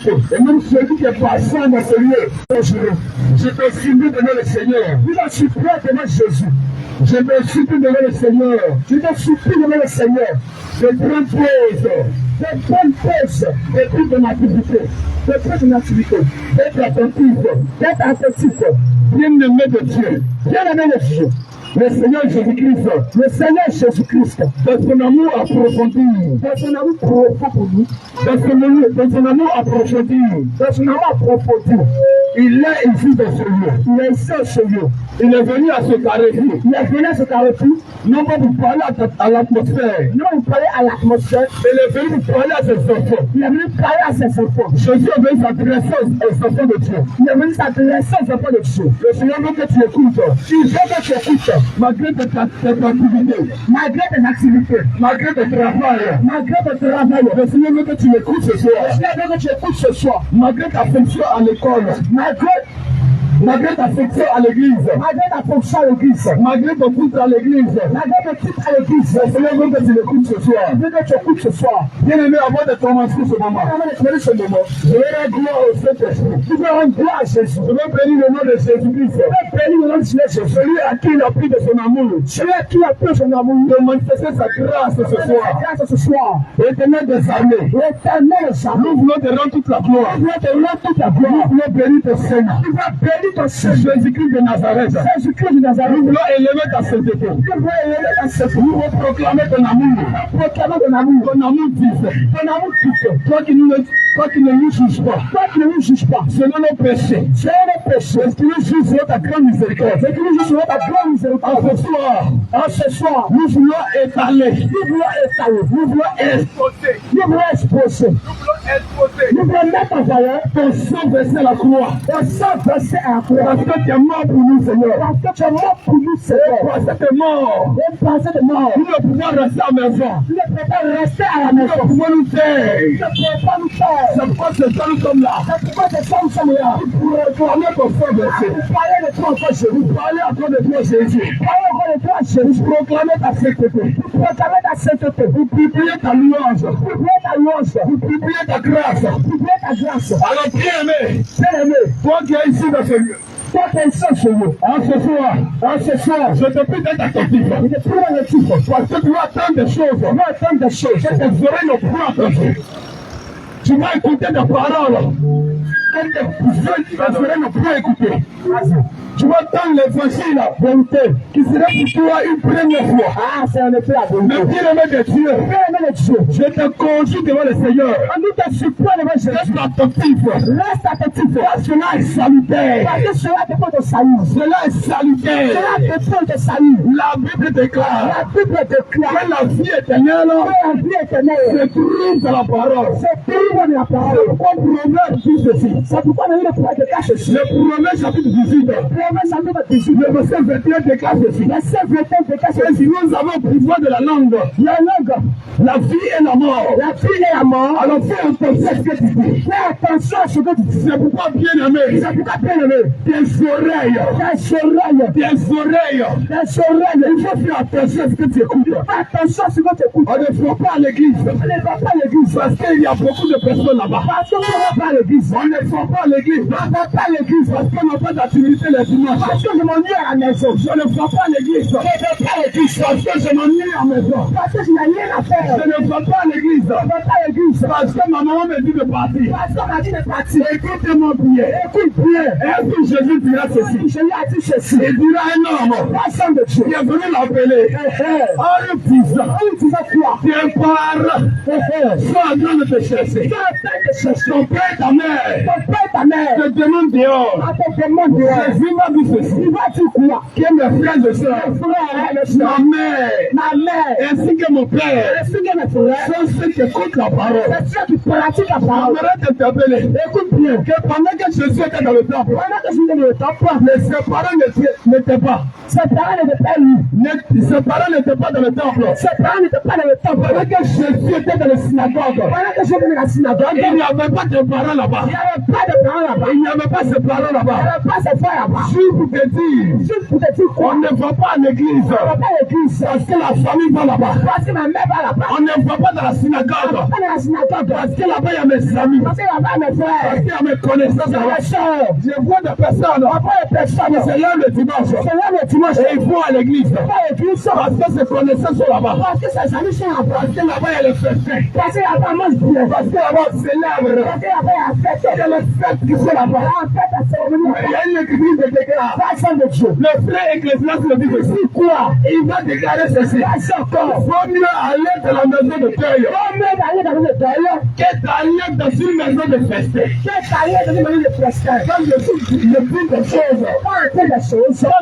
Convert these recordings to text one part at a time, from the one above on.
activité. Et même celui qui est passant dans ce lieu, je te supplie devant le Seigneur. Je suis prêt devant Jésus. Je te supplie devant le Seigneur. Je te supplie devant le Seigneur. Je prends pause. Je prends pause de toute ton activité. De toute ton activité. D'être attentif. D'être attentif. Bien-aimé de Dieu. Bien-aimé de Dieu. Le Seigneur Jésus-Christ, dans son amour approfondi, dans son amour profond pour nous, dans son amour approfondi, il est ici dans ce lieu. Il est ici dans ce lieu. Il est venu à ce carrefour. Il est venu à ce carrefour. Non pas pour parler à l'atmosphère. Non pour parler à l'atmosphère. Il est venu pour parler à ses enfants. Il est venu parler à ses enfants. Jésus est venu s'adresser aux enfants de Dieu. Il est venu s'adresser aux enfants de Dieu. Le Seigneur veut que tu écoutes. Il veut que tu écoutes. Malgré tes activités. Malgré tes activités. Malgré tes travail. Malgré tes travail. Le Seigneur veut que tu écoutes ce soir. Le Seigneur veut que tu écoutes ce soir. Malgré ta fonction à l'école. Malgré ta fonction à l'église, malgré ton titre à l'église, le Seigneur veut que tu l'écoutes ce soir. Bien aimé, avant de commencer ce moment, je vais rendre gloire au Saint-Esprit. Je vais rendre gloire à Jésus. Je vais bénir le nom de Jésus-Christ. Je vais bénir le nom de Jésus. Celui à qui il a pris de son amour. Celui à qui il a pris de son amour. De manifester sa grâce ce soir. Éternel des armées. Nous voulons te rendre toute la gloire. Nous voulons bénir ton Seigneur. Jésus-Christ de Nazareth. Nous voulons élever ta sainteté. Nous voulons proclamer ton amour. Ton amour vif. Toi qui ne nous juges pas. Selon nos péchés. Est-ce que nous jugeons ta grande miséricorde. En ce soir, nous voulons étaler. Nous voulons exposer. Nous voulons mettre en valeur ton sang versé à la croix. Parce que tu es mort pour nous, Seigneur. Parce que tu es mort. Nous ne pouvons rester à la maison. Nous ne pouvons nous taire. C'est pourquoi nous sommes là. Pour réclamer ton sang versé. Pour parler encore de toi, Jésus. Pour proclamer ta sainteté. Pour publier ta louange. Pour publier ta grâce. Alors, bien-aimé, toi qui es ici dans ce lieu, en ce soir, je te prie d'être attentif. Parce que tu vas attendre des choses. Que tes oreilles ne pourront entendre. Tu vas écouter des paroles. Que tes oreilles ne pourront écouter. Tu vas attendre l'évangile, qui sera pour toi une première fois. Le bien-aimé de Dieu, je te conjure devant le Seigneur. Reste attentif. Cela est salutaire. Cela est salutaire. La Bible déclare que la vie éternelle se trouve dans la parole. C'est pourquoi Proverbe dit ceci. Le Proverbe chapitre 18. Le verset 21 déclare ceci. Si nous avons pouvoir de la langue, la vie et la mort. Alors fais attention à ce que tu dis. C'est pourquoi bien aimé. Tes oreilles. Il faut faire attention à ce que tu écoutes. On ne fera pas à l'église. Parce qu'il y a beaucoup de personnes là-bas. On ne fera pas à l'église. Parce qu'on n'a pas d'activité les dimanches. Parce que je m'ennuie à la maison. Je ne fera pas à l'église. Parce que je m'ennuie à la maison. Parce que je n'ai rien à faire. Je ne fera pas à l'église. Parce que ma maman me dit de partir. Écoute-moi prier. Et puis Jésus dira ceci. Il dira un homme qui est venu l'appeler. En lui disant, tes parents sont en train de te chercher. Ton père et ta mère te demandent dehors. Jésus m'a dit ceci. Que mes frères et sœurs, ma mère, ainsi que mon père, sont ceux qui écoutent la parole. J'aimerais t'interpeller. Écoute bien. Que pendant que Jésus était dans le temple, ses parents n'étaient pas. Ses parents n'étaient pas dans le temple. Pendant que Jésus était dans la synagogue, il n'y avait pas de parents là-bas. Il n'y avait pas ses parents là-bas. Juste pour te dire quoi? On ne va pas à l'église. On ne va pas à l'église. Parce que la famille va là-bas. Parce que ma mère va là-bas. On ne va pas dans la synagogue. Pas dans la synagogue. Parce que là-bas, il y a mes amis. Parce que là-bas, il y a mes frères. Parce qu'il y a mes connaissances. Mes soeurs. Je vois des personnes. On voit des personnes. C'est là le dimanche. C'est là le dimanche. Et ils vont à l'église. Parce que ces connaissances sont là-bas. Parce que ces amis sont là-bas. Parce que là-bas, il y a le festin. Parce que là-bas, mange bien. Parce que là-bas, on célèbre. Parce que là-bas, il y a fête. Il y a les fêtes qui sont là-bas. Il y a une église de déclaration. De Dieu. Le frère Ecclésiaste le dit aussi. Quoi? Il va déclarer ceci. Vaut mieux aller dans la maison de deuil. Vaut mieux aller dans la maison de deuil. Que d'aller dans une maison de festin. Que d'aller dans une maison de festin. Quand je dis des choses. Quand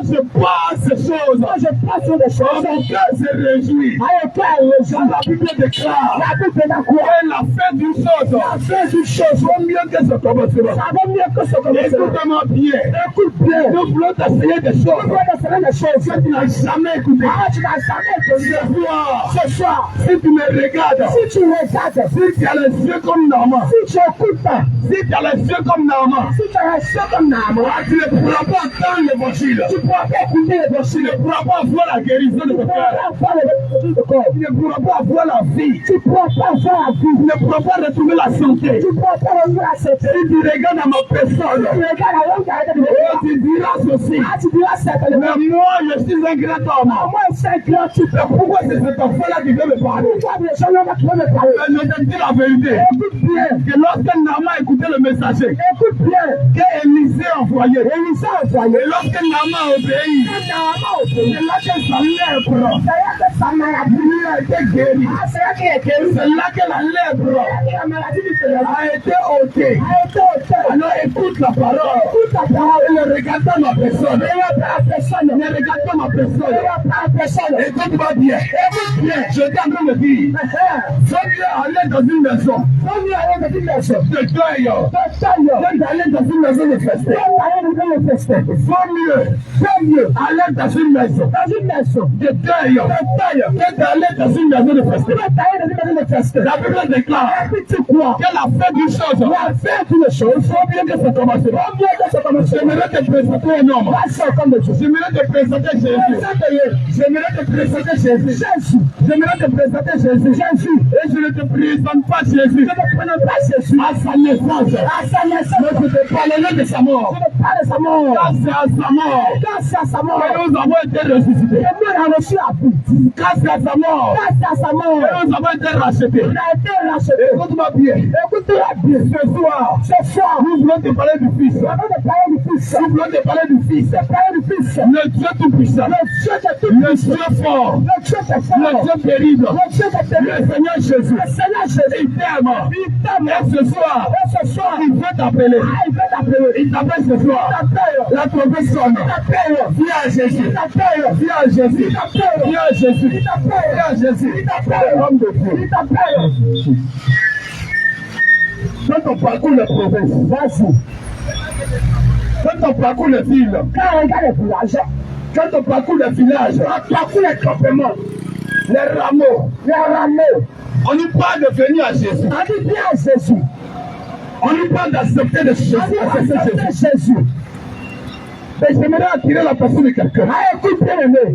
je passe ces choses. Quand je passe des choses. Mon cœur se réjouit. La Bible déclare. La Bible déclare quoi? La fin d'une chose. La fin d'une chose. Vaut mieux que ce commencement. Ça vaut mieux que ce commencement. Écoute-moi bien. Écoute bien. Nous voulons t'essayer des choses. Nous voulons t'essayer des choses. Que tu n'as jamais écouté. Tu n'as jamais écouté. Ce soir. Si tu me regardes. Si tu regardes. Si tu as les yeux comme Naaman. Si tu écoutes. Si tu as les yeux comme Naaman. Si tu as les yeux comme Naaman. Tu ne pourras pas entendre l'évangile. Tu ne pourras pas écouter l'évangile. Tu ne pourras pas avoir la guérison de ton cœur. Tu ne pourras pas avoir la vie. Tu ne pourras pas avoir la vie. Tu ne pourras pas retrouver la santé. Tu ne pourras pas retrouver la santé. Si tu regardes à ma personne. Tu regardes à l'homme. Tu diras ceci. Tu diras certainement. Mais moi, je suis un grand homme. Moi, je suis un grand type. Pourquoi c'est cet enfant-là qui veut me parler? Pourquoi les gens-là qui veulent me parler? Je te dis la vérité. Écoute bien. Que lorsque Naaman écoutait le messager. Écoute bien. Que Élisée envoyait. Élisée envoyait. Et lorsque Naaman obéit. C'est là que sa lèvre. C'est là que sa maladie a été guérie. C'est là qu'il est guéri. C'est là que la lèvre a été ôtée. Alors écoute la parole. Écoute la parole. Et ne regarde pas ma personne. Ne regarde pas ma personne. Écoute-moi bien. Écoute bien. Je t'ai en train de dire. Faut mieux aller dans une maison. Faut mieux aller dans une maison. De deuil. D'aller dans une maison de festin. Faut mieux aller dans une maison. Dans une maison. De deuil. Que d'aller dans une maison de festin. La Bible déclare. Que la fin d'une chose. La fin d'une chose. Faut bien que ça commence. Faut bien que ça commence. J'aimerais te présenter un homme. J'aimerais te présenter Jésus. J'aimerais te présenter Jésus. J'aimerais te présenter Jésus. Et je ne te présente pas Jésus. Je ne présente pas Jésus. À sa naissance. Mais je te parlerai de sa mort. Je te parle de sa mort. Grâce à sa mort. Et nous avons été ressuscités. Et nous avons reçu la vie. Grâce à sa mort. Et nous avons été rachetés. On a été rachetés. Écoute-moi bien. Ce soir, nous voulons te parler du Fils. Nous voulons te parler du Fils. Le Dieu tout-puissant. Le Dieu fort. Le Dieu terrible. Le Seigneur Jésus. Il t'aime. Et ce soir, il veut t'appeler. Il t'appelle ce soir. La trompette sonne. Viens à Jésus. Viens à Jésus. Viens à Jésus. Viens à Jésus. L'homme de Dieu. Quand on parcourt les provinces, vas-y. Quand on parcourt les villes, quand on regarde les villages, quand on parcourt les villages, on parcourt les campements, les rameaux, on nous parle de venir à Jésus. On dit bien à Jésus. On nous parle d'accepter de Jésus. Mais j'aimerais attirer la personne de quelqu'un. Écoute bien aimé.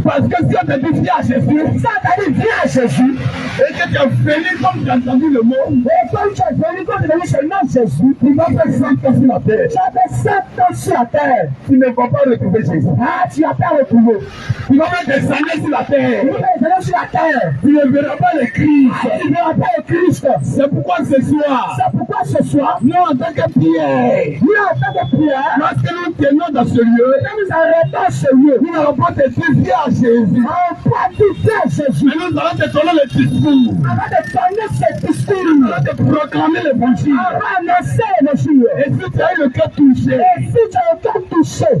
Parce que si on te dit viens à Jésus, ça t'a dit viens à Jésus, et que tu es venu comme tu as entendu le mot, et comme tu es venu comme tu as venu seulement Jésus, tu vas faire 100 ans sur la terre. Tu vas faire 100 ans sur la terre. Tu ne vas pas retrouver Jésus. Tu vas pas retrouver. Tu vas mettre des années sur la terre. Tu vas mettre des années sur la terre. Tu ne verras pas le Christ. Tu ne verras pas le Christ. C'est pourquoi ce soir, nous en tant que Pierre, lorsque nous tenons dans ce lieu, nous arrêtons ce lieu, nous n'allons pas te dire viens à Jésus. Mais nous allons te donner le discours. Nous allons te proclamer l'évangile. Et si tu as le cœur touché,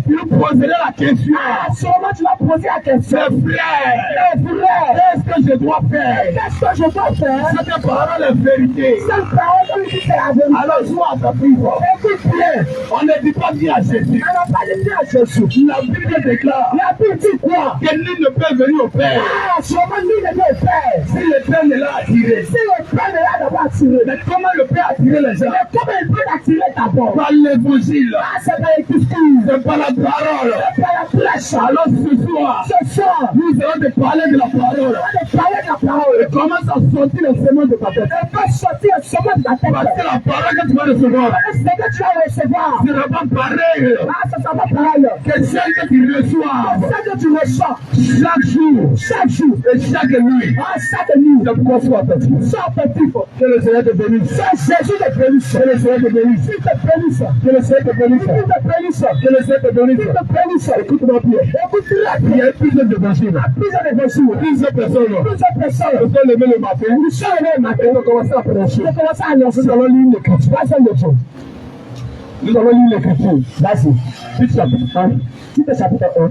tu nous poseras la question. Tu vas poser la question. Frère, qu'est-ce que je dois faire? Cette parole est vérité. Alors sois à ta prière. Écoute bien. On ne dit pas viens à Jésus. La Bible déclare. La Bible dit quoi? Que nul ne peut venir au Père. Si le Père ne l'a attiré. Mais comment le Père a attiré les gens? t'attirer d'abord. Par l'évangile. C'est par les discours. C'est par la parole. C'est par la prêche. Alors ce soir, nous allons te parler de la parole. Et commence à sortir le chemin de ta tête. Parce que la parole que tu vas recevoir. Ce n'est pas pareil. Que celle que tu reçois. Chaque jour. Et chaque nuit. C'est pourquoi sois attentif. Que le Seigneur te bénisse. Jésus te bénisse. Que le Seigneur te bénisse. Que le Seigneur te bénisse. Que le Seigneur te bénisse. Écoute-moi bien. Il y a plusieurs dévotions. Plusieurs personnes. Nous sommes levés le matin. Nous allons commencer à prêcher. Nous allons lire l'écriture. Nous allons lire l'écriture. Vas-y. Titre chapitre 1. Titre chapitre 1.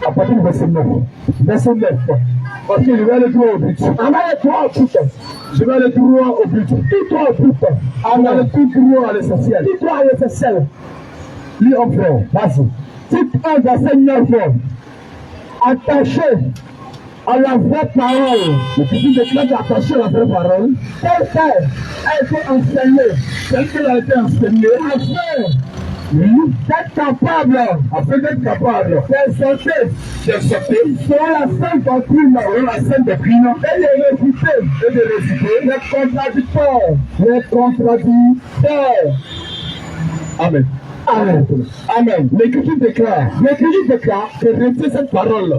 À partir du verset 9. Verset 9. Parce que je vais aller droit au but. Je vais aller droit au but. Tout droit au but. On va aller tout droit à l'essentiel. Tout droit à l'essentiel. Lis en frère. Vas-y. Titre 1, verset 9. Attaché à la vraie parole. Le petit déclare attaché à la vraie parole. Tel qu'elle a été enseignée. Tel qu'elle a été enseignée. D'être capable, afin d'être capable, d'exalter selon la sainte doctrine, et de réfuter les contradicteurs. Amen. Amen. L'écriture déclare que retenez cette parole.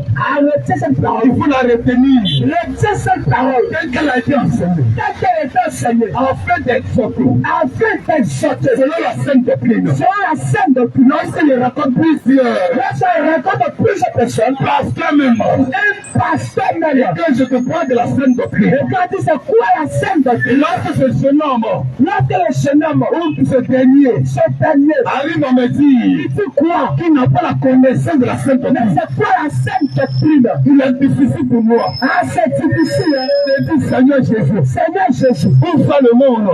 Il faut la retenir. Retenez cette parole. Telle qu'elle a été enseignée. Afin d'exhorter. Selon la sainte doctrine. Lorsqu'il raconte plusieurs personnes. Pasteur même. Que je te parle de la sainte doctrine. Et quand il c'est quoi la sainte doctrine? Lorsque ce jeune homme. Ou ce dernier. Arrive à me dire, quoi? Qui n'a pas la connaissance de la sainte doctrine. Mais c'est quoi la sainte doctrine? Il est difficile pour moi. C'est difficile. C'est dit Seigneur Jésus. Où va le monde?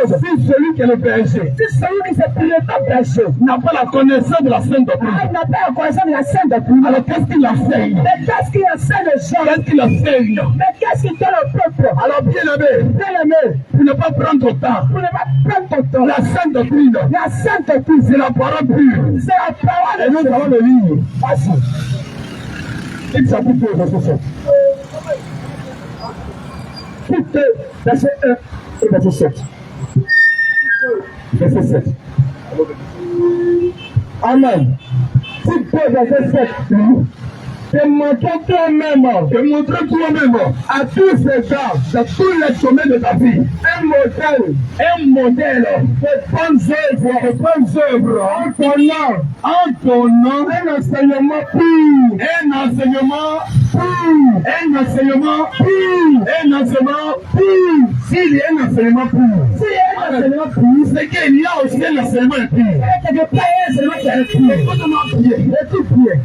Si celui qui est le berger. Si celui qui s'est pris le berger n'a pas la connaissance de la sainte doctrine. Il n'a pas la connaissance de la sainte doctrine. Alors qu'est-ce qu'il enseigne? Mais qu'est-ce qu'il enseigne aux gens? Qu'est-ce qu'il enseigne? Mais qu'est-ce qu'il donne au peuple? Alors bien aimé, pour ne pas prendre ton temps. La sainte doctrine. C'est la parole pure. C'est la parole. Et nous allons le lire. Vas-y. Il s'appuie sur le verset 7. Verset 1 et verset 7. Verset 7. Amen. Titre 2, verset 7. Démontre toi-même à tous ces gens, dans tous les sommets de ta vie, un modèle de bonnes œuvres, en ton nom, un enseignement pur, s'il y a un enseignement pur, c'est qu'il y a aussi un enseignement pur.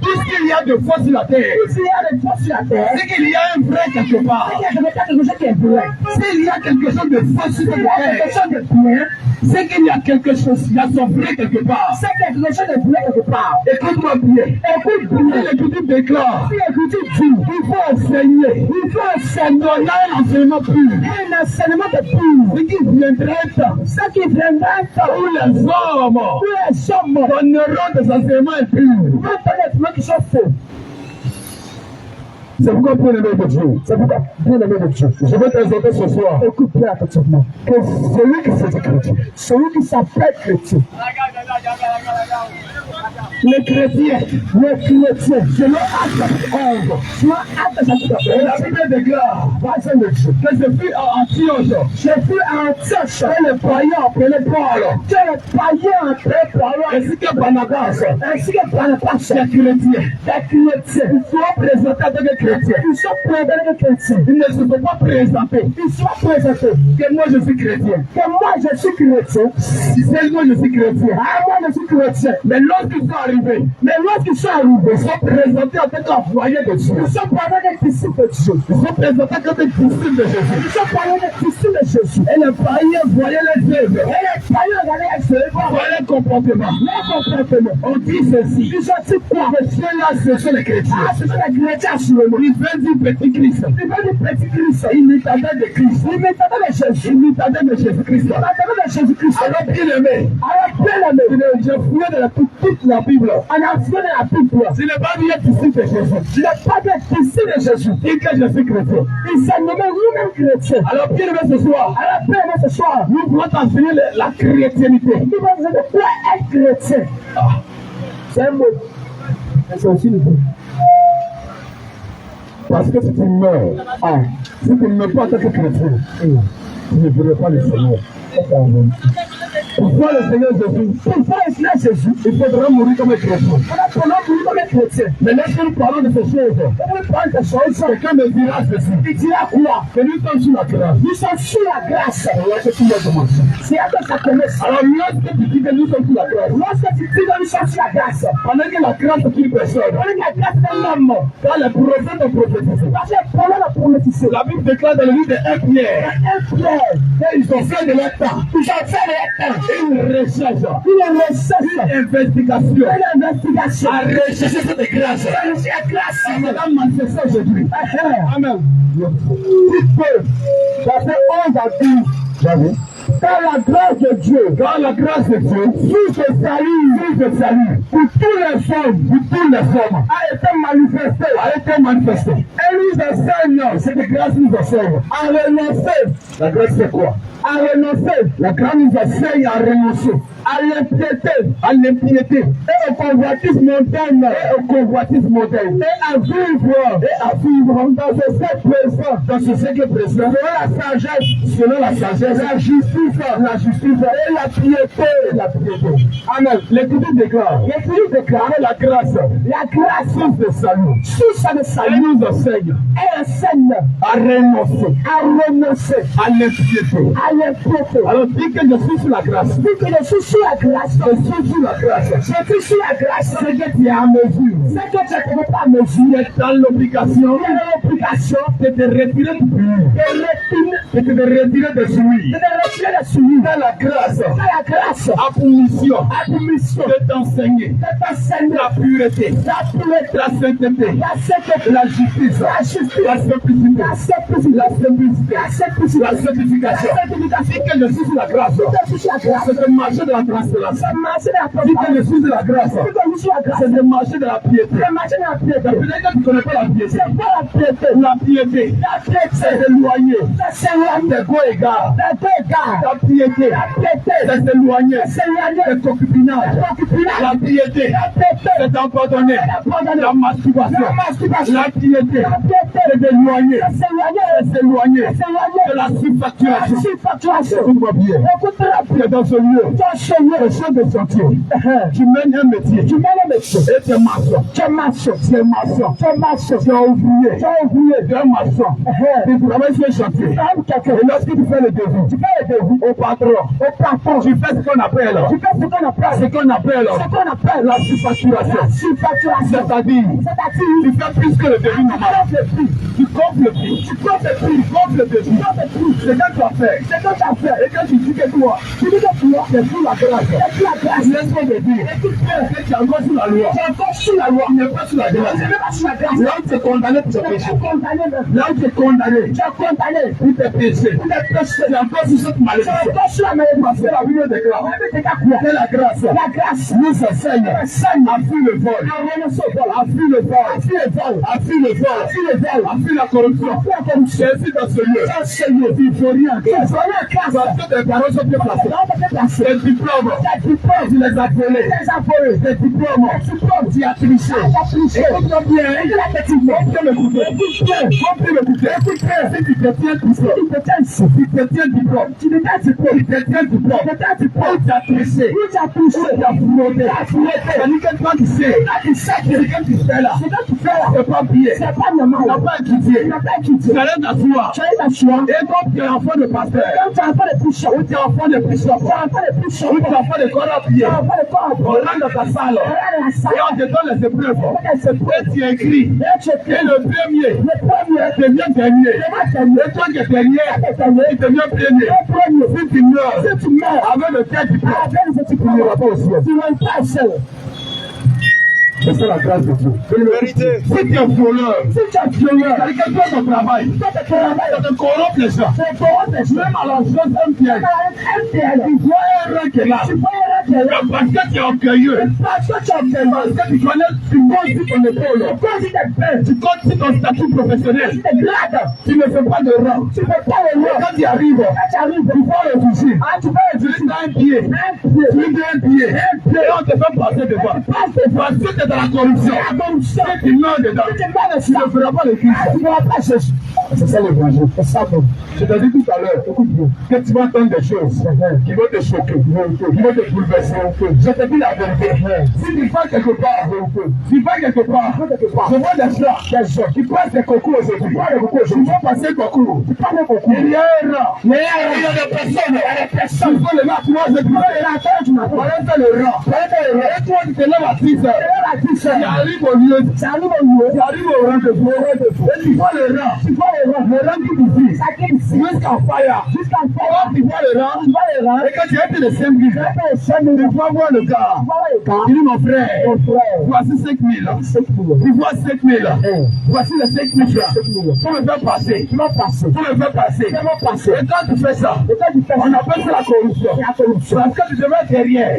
Tout ce qu'il y a de faux sur la terre, c'est qu'il y a un vrai quelque part. S'il y a quelque chose de faux sur la terre, c'est qu'il y a quelque chose, il y a son vrai quelque part. Écoute-moi bien. L'écriture déclare, il faut enseigner. Il y a un enseignement pur. Ce qui viendra où les hommes donneront des enseignements impurs. C'est pourquoi bien aimé de Dieu. Je vais t'exhorter ce soir. Écoute bien attentivement. Que celui qui s'est chrétien, celui qui s'appelle chrétien, les chrétiens, selon Acte chapitre 11, la Bible déclare, que je fus à Antioche, et les païens appelaient Paul, ainsi que Barnabas, les chrétiens, ils sont présentés avec les chrétiens. Ils ne se sont pas présentés. Que moi je suis chrétien. C'est moi je suis chrétien. Mais lorsqu'ils sont arrivés, ils sont présentés en tant qu'envoyés de Dieu. Ils sont présentés comme des disciples de Jésus. Et les païens voyaient les œuvres. Voilà le comportement. On dit ceci. Ceux-là, ce sont les chrétiens. Ils veulent du petit Christ. Imitateur de Christ. Imitateur de Jésus-Christ. Alors, bien-aimé, j'ai fouillé de toute la Bible. Je n'ai pas dit être ici de Jésus. Et que je suis chrétien. Alors, bien-aimé, ce soir, nous voulons t'enseigner la chrétienité. C'est un mot. C'est aussi le mot. Parce que si tu meurs, si tu ne meurs pas en tant que chrétien, tu ne verras pas le Seigneur. Pour voir le Seigneur Jésus, il faudra mourir comme un chrétien. Mais lorsque nous parlons de ces choses, quelqu'un me dira ceci. Il dira quoi? Que nous sommes sous la grâce. Nous sommes sous la grâce. C'est à ça commence. Alors lorsque tu dis que nous sommes sous la grâce, lorsque tu dis que nous sommes sous la grâce, pendant que la grâce est une personne, quand les prophètes ont prophétisé, la Bible déclare dans le livre de 1 Pierre, ils ont fait de leur temps. Une recherche, une investigation, à rechercher cette grâce. Madame manifeste aujourd'hui. Amen. Tu peux, ça fait 11 à 12. J'avoue. Car la grâce de Dieu, sous ce salut, pour tous les hommes, a été manifestée. Elle nous enseigne, cette grâce nous enseigne à renoncer. La grâce c'est quoi? À renoncer. La grâce nous enseigne à renoncer. À l'impiété, et au convoitisme mondain, et à vivre dans ce siècle présent, selon la sagesse, la justice et la piété. Amen. L'Écriture déclare la grâce, source de salut, elle nous enseigne à renoncer à l'impiété. Alors dis que je suis sous la grâce. Je suis sous la grâce. C'est que tu es à mesure. Tu es dans l'obligation de te retirer du but. De te retirer de souillure. Dans la grâce. À pour mission. De t'enseigner. La pureté. La sainteté. La justice. La simplicité. La sanctification. C'est que je suis sous la grâce. C'est de marcher de la grâce. Si que je suis de la grâce, c'est de marcher de la piété. Peut-être que tu ne connais pas la piété. La piété, c'est s'éloigner. C'est go égard. La piété, c'est s'éloigner. C'est concubinage. La piété, c'est d'abandonner la masturbation. La piété, c'est d'éloigner. C'est s'éloigner de la surfacturation. Écoute-moi dans ce lieu. Le chef de chantier, tu mènes un métier, et tu es maçon, tu es ouvrier, tu es maçon, tu travailles sur le chantier. Et lorsque tu fais le devis au patron, tu fais ce qu'on appelle la surfacturation. C'est-à-dire, tu fais plus que le devis normal. Tu comptes le prix, le devis. C'est quand tu as fait. Et quand tu dis que toi, c'est sous la grâce. Laisse-moi te dire que tu es encore sous la loi. Tu n'es pas sous la grâce. Là où tu es condamné pour tes péchés. Là où tu es condamné pour tes péchés. Tu es encore sous cette malédiction. Parce que la Bible déclare que la grâce nous enseigne à fuir le vol, à fuir la corruption. Jésus dans ce lieu, il ne faut rien. Parce que tes paroles sont bien placées. Tes diplômes, tu les as volés. Tes diplômes, tu as triché. Écoute-moi bien, comprenez m'écouter. Si tu te tiens diplôme, tu as triché, tu as fraudé. C'est-à-dire que toi tu sais, ce que tu fais là, c'est pas bien, tu n'as pas étudié, tu arrêtes d'asseoir. Et quand tu es enfant de pasteur, ou tu es enfant de prêcheur, où tu vas faire le corps à pied. On rentre dans ta salle et on te donne les épreuves. Et tu écris. Et le premier devient dernier. Et toi qui es dernier, tu deviens premier. Si tu meurs avec le cœur du père, tu ne vas pas au ciel. C'est ça la grâce de Dieu. Vérité. Si tu es violeur, c'est-à-dire que toi, ton travail, ça te corrompt les gens. Même à la chose un piège. Tu vois un rang qui est là. Parce que tu es orgueilleux. Parce que tu connais, tu conduis ton épaule. Tu conduis ton statut professionnel. Tu ne fais pas de rang. Et quand tu arrives, tu vas le toucher. Tu es dans un pied. Tu es dans un pied. Et on te fait passer devant. Parce que tu es dans la corruption. Si tu meurs dedans, tu ne feras pas le Christ. C'est ça l'évangile. C'est ça. Je t'ai dit tout à l'heure, écoute bien, que tu vas entendre des choses qui vont te choquer, qui vont te bouleverser. Je te dis la vérité. Si tu vas quelque part, je vois des gens qui passent des concours aujourd'hui. Ils vont passer le concours. Il y a un rang. Il y a des personnes. Il faut les mettre à 3 heures. On va faire le rang. Et toi, tu te lèves à 6 heures. Tu arrives au lieu. Tu arrives au rendez-vous. Et tu vois le rang. Le rang qui dit jusqu'en fire. Tu vois le rang. Et quand tu es le 5 000, tu vas voir le gars. Il dit mon frère, voici 5 000. Tu vois 5 000. Voici les 5 000. Pour me faire passer. Et quand tu fais ça, on appelle ça la corruption. Parce que tu devais être derrière.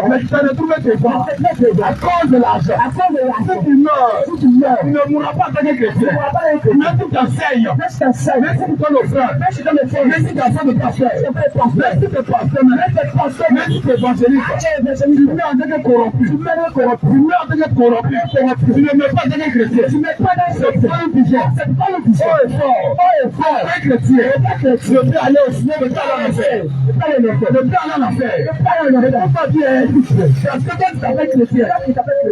Mais tu t'en retrouves devant. À cause de l'argent. Si tu meurs, tu ne mourras pas en tant que chrétien. Même si tu enseignes, même si tu donnes offrande, même si tu as de pasteur, même si tu es pasteur, même si tu es évangéliste, tu mets en tant que corrompu. Tu mets en tant que corrompu. Tu ne mets pas en tant que chrétien. C'est pas une vision. Oh, est fort. Un chrétien, je peux aller au ciel, je peux aller en enfer. Pourquoi dire? Parce que quand tu t'appelles chrétien,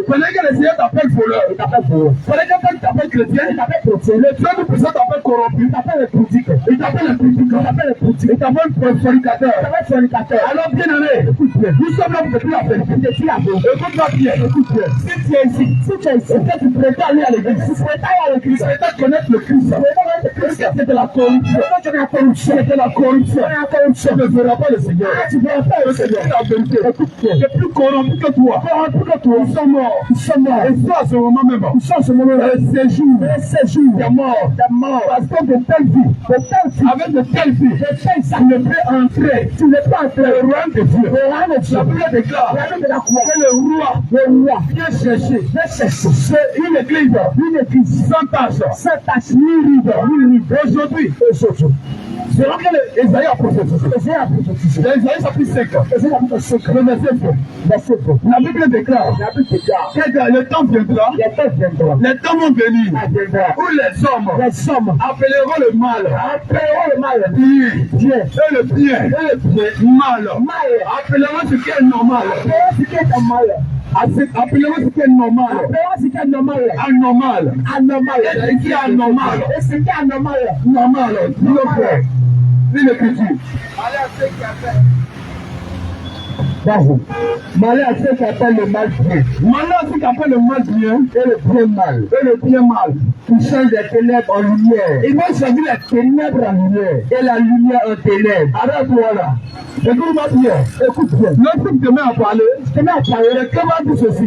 pendant que le Seigneur t'appelle voleur, pendant que quand tu t'appelles chrétien, le 30% t'appelle corrompu, il t'appelle fornicateur. Alors bien aimé, nous sommes là pour te dire la vérité. Écoute-moi bien. Si tu es ici, que tu prétends aller à l'église, tu prétends connaître le Christ, c'est de la corruption. Tu ne verras pas le Seigneur. Tu ne verras pas le Seigneur. La vérité. C'est plus corrompu que toi. Ils sont morts. Et ça, à ce moment même. Ces jours, tu es mort. Parce que de telle vie, avec de telle vie, tu ne peux entrer. Tu ne peux pas entrer au royaume de Dieu. La Bible déclare que le roi vient chercher. C'est une église sans tache, ni ride. Aujourd'hui, selon que Esaïe a prophétisé, Esaïe chapitre 5, le verset 2. La Bible déclare que le temps viendra, les temps vont venir, où les hommes appelleront le mal bien, et le bien mal. Appelleront ce qui est normal. Appelez-moi ce qui est normal. Anormal. Et ce qui est anormal. Normal. Dis l'écriture. Malheur à ceux qui appellent le mal bien. Malheur à ceux qui appellent le mal bien et le bien mal. Qui changent les ténèbres en lumière. Ils vont changer les ténèbres en lumière et la lumière en ténèbres. Arrête-toi là. Écoute-moi bien. Lorsque tu te mets à parler, comment tout ceci?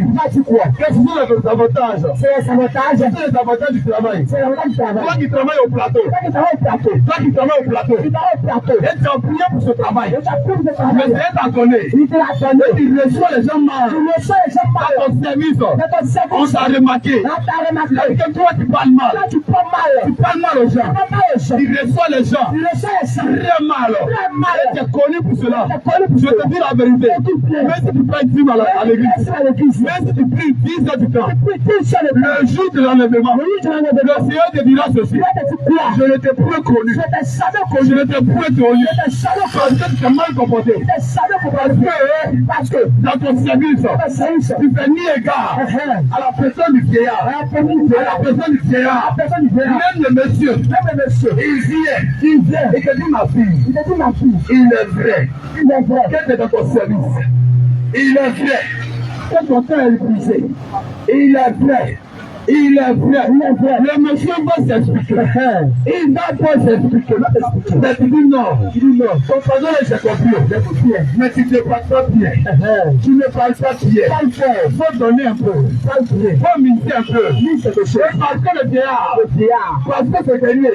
Quels sont les avantages? C'est les avantages du travail. Toi qui travailles au plateau. Et tu as prié pour ce travail. Mais c'est ta connaît. Et tu reçois les gens mal. Dans ton service, on t'a remarqué. Que toi tu parles mal. Tu parles mal aux gens. Tu reçois les gens très mal. Et tu es connu pour cela. Je te dis la vérité. Même si tu pries 10 à l'église, même si tu pries 10 heures du temps, le jour de l'enlèvement, le Seigneur te dira ceci. Je ne t'ai plus connu. Je ne t'ai plus connu. Parce que tu t'es mal comporté. Parce que dans ton service, tu fais ni égard à la personne du vieillard. À la personne du vieillard. Même le monsieur, il vient, et te dit ma fille, il est vrai, qu'elle est dans ton service. Il est vrai, que ton cœur est brisé. Il est vrai. Le monsieur va s'expliquer. Il va pas s'expliquer. Mais tu dis non. Ton pardon est compris. Mais tu ne parles pas bien. Tu ne parles pas bien. Faut donner un peu. Faut miser un peu. Parce que le vieillard, parce que c'est gagné,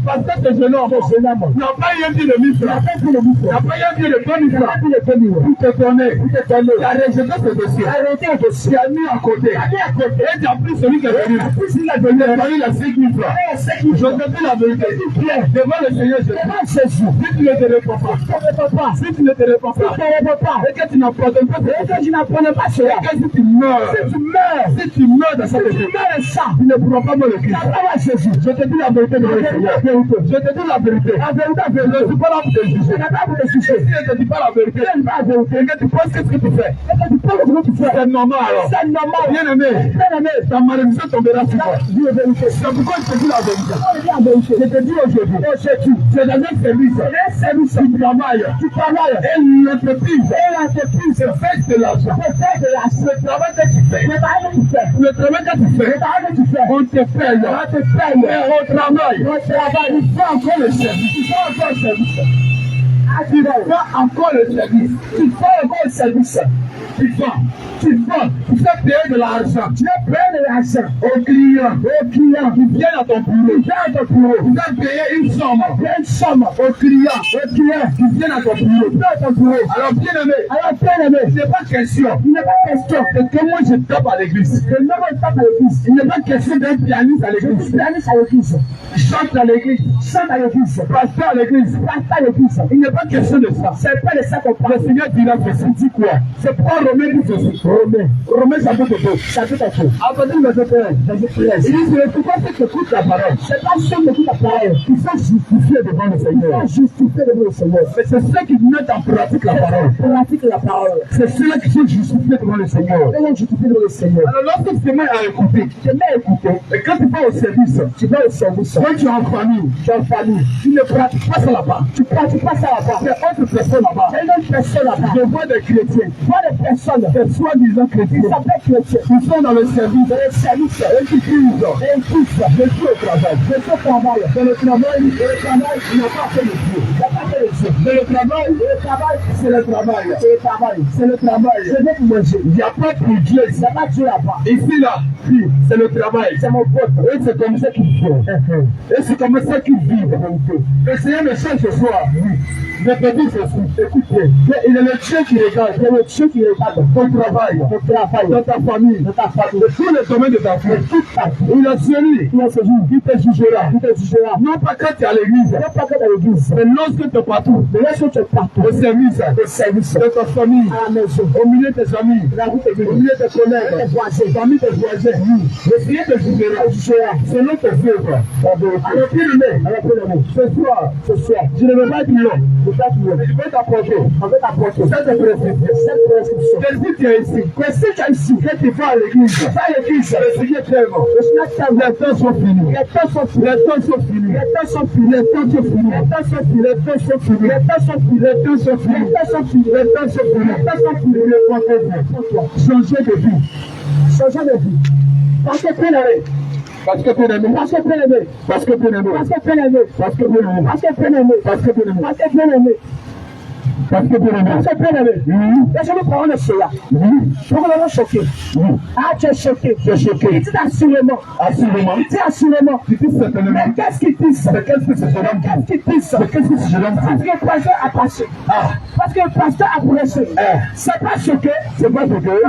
parce que c'est jeune homme, n'a pas rien dit le ministre. N'a pas rien dit le bon ministre. Pour te donner. Il a rejeté ce dossier. Il a mis à côté. Et tu as pris celui qui est venu. Il a donné la 5 000 francs. Je te dis la vérité. Devant le Seigneur Jésus. Si tu ne te réponds pas. Si tu ne te réponds pas. Et que tu n'apprennes pas cela. Et que si tu meurs. Si tu meurs dans cette vie. Tu ne pourras pas me le Christ. Je te dis la vérité devant le Seigneur. Je te dis la vérité. Je ne suis pas là pour te juger. Si je ne te dis pas la vérité. Et que tu penses qu'est-ce que tu fais. C'est normal alors. Bien aimé. Ta malédiction tombera sur toi. C'est pourquoi je te dis la vérité. Je te dis aujourd'hui. C'est dans un service. Tu travailles. Et l'entreprise fait de l'argent. Le travail que tu fais. On te paye. Et on travaille. Il faut encore le service. Tu fais encore le service. Tu fais payer de l'argent. Aux clients qui viennent à ton bureau. Tu fais payer une somme aux clients qui viennent à ton bureau. Alors bien aimé, il n'est pas question que moi je tape à l'église. Il n'est pas question d'un pianiste à l'église. Chante à l'église. Pasteur à l'église. Il n'est pas question de ça. C'est pas de ça qu'on parle. Le Seigneur dira ceci. Dis quoi? C'est pas Romain dit ceci. Romain chapitre 2. À partir du verset 1. Il dit c'est pourquoi ceux qui écoutent la parole. C'est pas ceux qui écoutent la parole qui sont justifiés devant le Seigneur. Mais c'est ceux qui mettent en pratique la parole. C'est ceux qui sont justifiés devant le Seigneur. Alors lorsque tu te mets à écouter, et quand tu vas au service, quand tu es en famille, tu ne pratiques pas ça là-bas. C'est autre personne là-bas. Je vois des chrétiens. Des soi-disant chrétiens. Ils sont dans le service. Et qui disent, je suis au travail. Dans le travail, il n'a pas fait le Dieu. Dans le travail, c'est le travail. Je vais manger. Il n'y a pas pour Dieu. Ici, là, c'est le travail. C'est mon pote. Et c'est comme ça qu'il faut. Et c'est comme ça qu'il vit. Le Seigneur me cherche ce soir. Je te dis ceci. Écoutez. Il est le Dieu qui regarde. Ton travail. Dans ta famille. Tous les domaines de ta vie. Il est celui qui te jugera. Non pas quand tu es à l'église. Mais lorsque tu es partout. Au service. De ta famille. Au milieu de tes amis. Au milieu de tes collègues. Parmi tes voisins. Le Seigneur te jugera. Selon tes œuvres. Alors bien-aimé. Ce soir. Je ne veux pas dire non. Je vais t'apporter. Cette prescription. Qu'est-ce que tu as ici? Quand tu vas à l'église. Le Seigneur t'aime. Les temps sont finis. Changer de vie. Parce que bien aimé. Laissez-nous prendre cela. Pour le choquer. Ah, tu es choqué. Il dit assurément. Il dit certainement. Mais qu'est-ce qu'il dit? Parce que le pasteur a passé. Parce que le pasteur a prêché. C'est pas choqué. La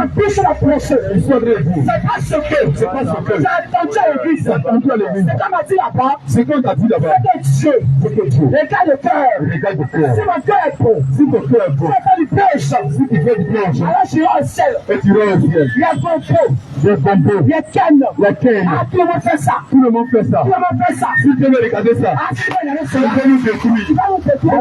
bouche a prêché. C'est pas choqué. C'est attendu à l'église. C'est comme on dit là-bas. C'est que Dieu regarde le cœur. Si mon cœur est bon. Si ton cœur est bon. Si tu fais du péché. Alors tu iras au ciel. Et tu iras au ciel. Il y a bon pot. Des bonbons. Les cannes. Les cannes. Ah, tout le monde fait ça. Tout le monde fait ça. Tout le monde fait ça. Si tu veux regarder ça, Ah, si tu veux regarder ça, tu vas nous détruire. tu vas nous détruire.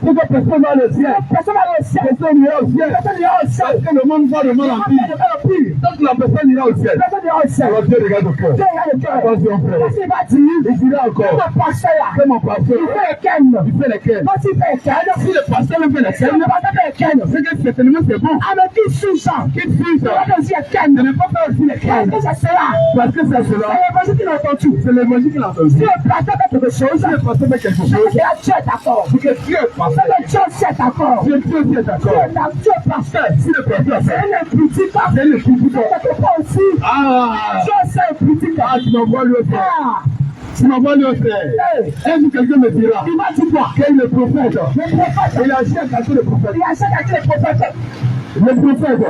Pourquoi personne n'a le ciel? Personne n'a le ciel. Personne n'ira au ciel. Personne n'ira au ciel. Parce que le monde va de mal en pire. Tant que la personne ira au ciel. Personne n'ira au ciel. Alors Dieu regarde au cœur. Dieu regarde le cœur. Attention frère. Parce qu'il va dire, Il dira encore. mon pasteur là. C'est mon pasteur. Il fait les cannes. Il fait lesquels? Quand il fait les cannes, Si le pasteur me fait lesquels, le pasteur fait les cannes. c'est que certainement c'est bon. Avec qui suit ça? Qui suit ça? Il va aussi les cannes. Je ne peux pas faire aussi les Parce cannes. que c'est cela. Parce que c'est cela. C'est l'évangile qu'il a entendu. C'est l'évangile qu'il a entendu. Si le pasteur fait quelque chose, Si le pasteur fait quelque c'est chose, que Dieu est d'accord. c'est que Dieu est pasteur. C'est que Dieu est d'accord. Dieu aussi est d'accord. Dieu est pasteur. Si le pasteur C'est fait, un critique. c'est le critique. C'est quelque part aussi. Ah! Dieu c'est un critique. Ah, tu m'envoies le frère. Ah. Tu m'envoies le frère. Un jour, quelqu'un me dira, Il m'a dit quoi? quel est le prophète? Le prophète. Il a chien à le prophète. Il a acheté à qui le prophète? Le prophète.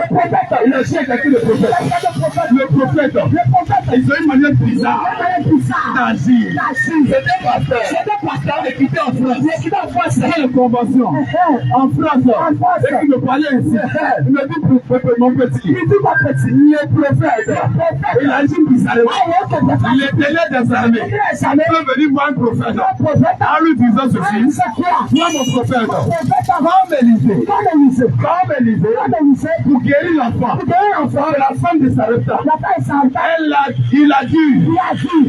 Il a chien à le prophète. Le prophète. Le prophète. Ils ont une manière bizarre d'agir. C'était pasteur. C'était pasteur. Et quitté en France. Il est quitté en France. C'est une convention. En France. Et qui me parlait ici. Il me dit, mon petit. Il dit mon petit. Le prophète. Il agit bizarrement. Il est télé des armées. Il peut venir voir un prophète. En lui disant ceci. Moi, mon prophète. Comme Élisée. Pour guérir l'enfant. Et la femme de Sarepta. Il a dû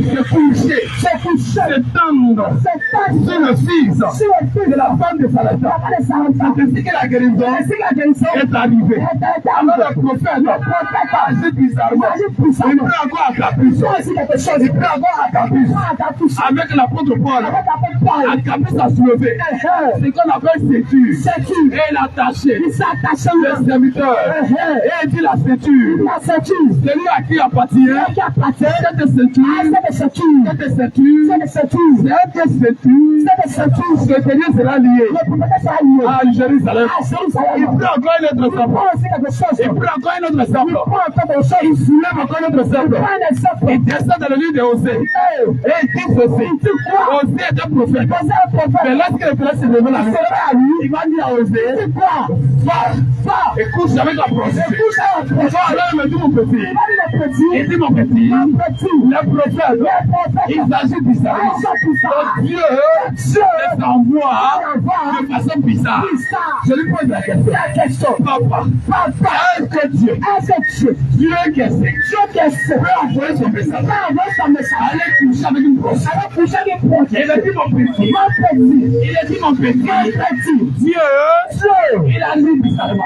se coucher. S'étendre sur le fils de la femme de Sarepta. C'est ainsi que la guérison est arrivée. Alors le prophète agit bizarrement. Il peut avoir un caprice. Il peut avoir un caprice. Avec l'apôtre Paul. Un caprice à soulever. C'est qu'on appelle ceinture. Et il a attaché le serviteur. Et il dit la ceinture. C'est lui à qui appartient. Cette ceinture. Ce dernier sera lié à Jérusalem. Il prend encore une autre exemple. Il prend encore une autre exemple. Il soulève encore une autre exemple. Il descend dans le lit de Osée. Et il dit ceci. Osée est un prophète. Mais lorsque le prophète se révèle à lui, il va dire à Osée, va et couche avec la prostituée. Alors il me dit mon petit. Il dit mon petit. Le prophète, il s'agit bizarrement. Dieu les envoie de façon bizarre. Je lui pose la question. Papa, est-ce que Dieu qui est saint, peut envoyer son message, aller coucher avec une prostituée. Il a dit mon petit. Il a dit mon petit. Dieu, il a dit bizarrement.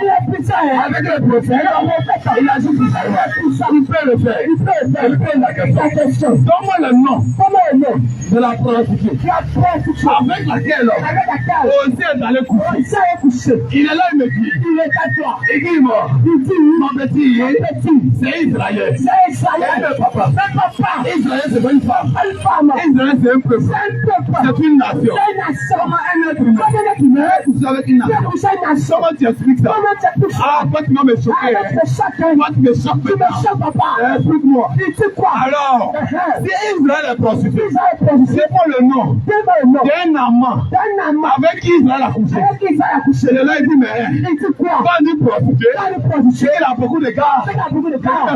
Avec le prophète, il a dit bizarrement. Il peut le faire. Il peut la question. Donne-moi le nom de la prostituée avec laquelle Osée est allé coucher. Il est là, il me dit. Il dit moi, mon petit, c'est Israël. C'est papa. Israël, c'est pas une femme. Israël, c'est un peuple. C'est une nation. Comment un être humain couche avec une nation? Comment tu expliques ça? Ah, toi, tu vas me choquer. Toi, tu me choques maintenant. Explique-moi. Alors, si Israël est prostituée, c'est quoi le nom d'un amant avec qui Israël a couché? Et là, il dit, mais pas du prostituée. Il a beaucoup de gars. Il faut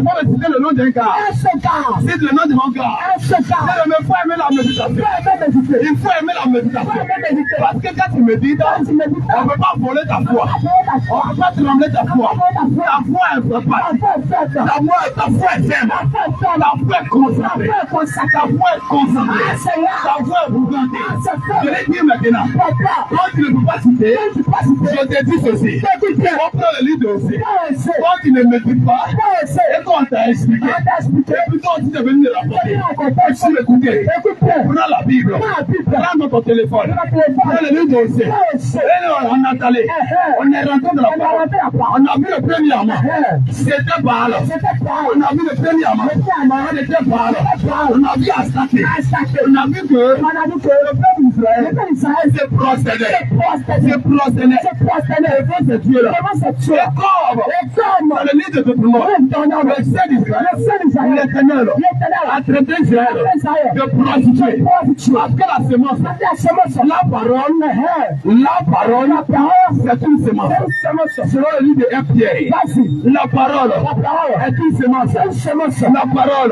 me citer le nom d'un gars. C'est le nom de mon gars. Il faut aimer la méditation. Il faut aimer la méditation. Parce que quand tu médites, on ne peut pas voler ta foi. On ne peut pas trembler ta foi. Ta foi est préparée. Ta foi est ferme. Ta foi est concentrée. Ta foi est concentrée. Ta foi est bougantée. Je l'ai dit maintenant. Quand tu ne peux pas citer, je te dis ceci. On prend le livre de Osée. Quand tu ne médites pas, et quand on t'a expliqué, et puis quand tu es venu de rapporter, tu m'écoutais. Prends la Bible. Prends ton téléphone. Prends le livre de Osée. Et on est allé. On est rentré dans la parole. On a vu le premier amant. C'était Baal. On a vu le premier amant. C'était Baal. On a vu Astaté. On a vu que le peuple d'Israël s'est prosterné. C'est prosterné. Devant ce Dieu-là. Et comme dans le livre de Deutéronome, le Saint d'Israël, l'Éternel a traité Israël de prostituée. Parce que la semence, la parole, c'est une semence. Selon le livre de 1 Pierre, la parole est une semence. La parole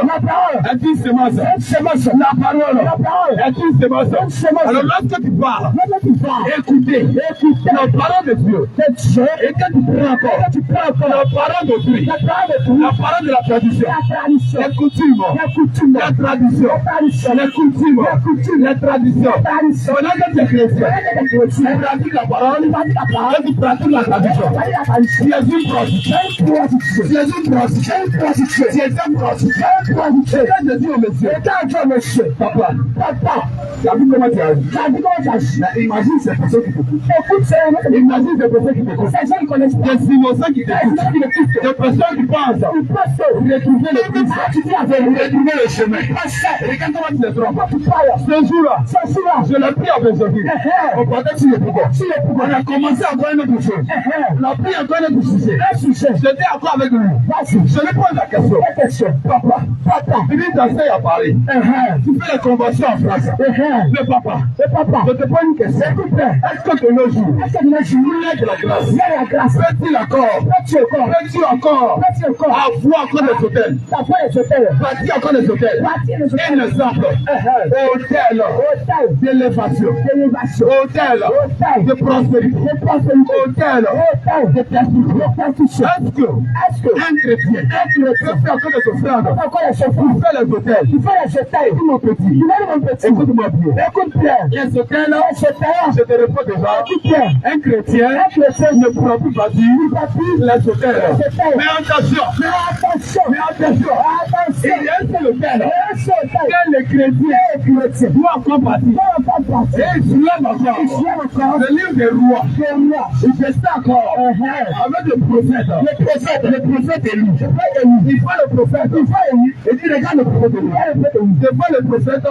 est une semence. La parole est une semence. Alors lorsque tu parles, écoutez la parole de Dieu. Et quand tu prends encore la parole d'autrui, la parole de la tradition, les coutumes, la tradition, les coutumes, les traditions. Pendant que tu es chrétien, tu pratiques la parole et tu pratiques la tradition. Tu es une prostituée. Tu es une prostituée. Tu es une prostituée. Et quand je dis au monsieur, papa, tu as vu comment tu agis? Imagine ces personnes qui t'écoutent. Imagine ces personnes qui t'écoutent. Des innocents qui t'écoutent. Des personnes qui pensent retrouver le Christ, retrouver le chemin. Regarde comment tu les trompes. Ce jour-là, je l'ai pris à Bézoville. On partait sur le pouvoir. On a commencé à voir une autre chose. On a pris encore un autre sujet. J'étais encore avec lui. Je lui pose la question. Papa, il dit d'enseigner à Paris. Tu fais les conventions en France. Mais papa, je te pose une question. Est-ce que de nos jours, il y a de la grâce? Fais-tu encore avoir encore des hôtels? Bâtir encore des hôtels. Un exemple. Hôtel d'élévation. Hôtel de prospérité. Hôtel de persécution. Est-ce que un chrétien peut faire encore des offrandes pour faire les hôtels? Mon petit, écoute-moi bien. Et ce hôtel-là, je te réponds déjà. Un chrétien ne pourra plus bâtir les hôtels. Mais attention. Il y a un seul hôtel que les chrétiens doivent encore bâtir. Et il soulève encore le livre des rois. Il fait ça encore avec le prophète. Le prophète Élie. Il faut le prophète. Il dit regarde le prophète Élie. Devant le prophète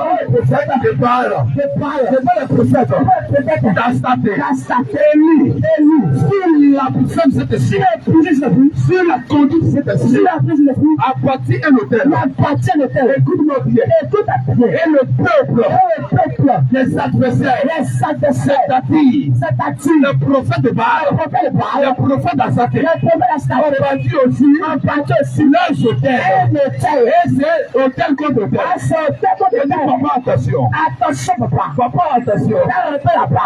de Baal. Devant le prophète d'Astaté. Élie. Sur la puissance de cette ciel. Sur la conduite de cette ciel. A bâti un hôtel. Écoute-moi bien. Et le peuple, les adversaires, c'est-à-dire le prophète de Baal, le prophète d'Astaté, ont bâti aussi leurs hôtels. Et c'est hôtel contre hôtel. Et dis papa, attention. Papa, attention.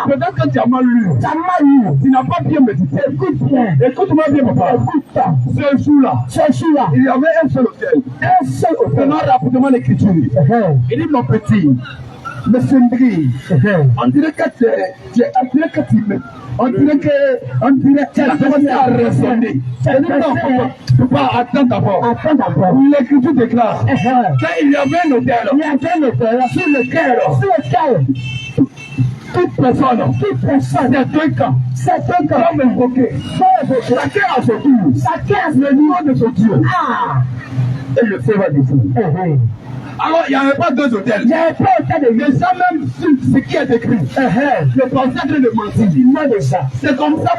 Peut-être que tu as mal lu. Tu n'as pas bien médité. Écoute-moi bien, papa. Ce jour-là, il y avait un seul hôtel. Prenons rapidement l'écriture. Il dit mon petit, monsieur Ndri, on dirait que tu as commencé à raisonner. Papa, attends d'abord. L'écriture déclare qu'il y avait un hôtel sur lequel toute personne, c'est deux camps, comme invoqué. Chacun a son tour, le nom de son Dieu. Et le feu va descendre. Alors, il n'y avait pas deux hôtels. Il n'y avait pas hôtel de ça même ce qui est écrit. Le penseur de mentir. Il m'a dit ça. C'est comme ça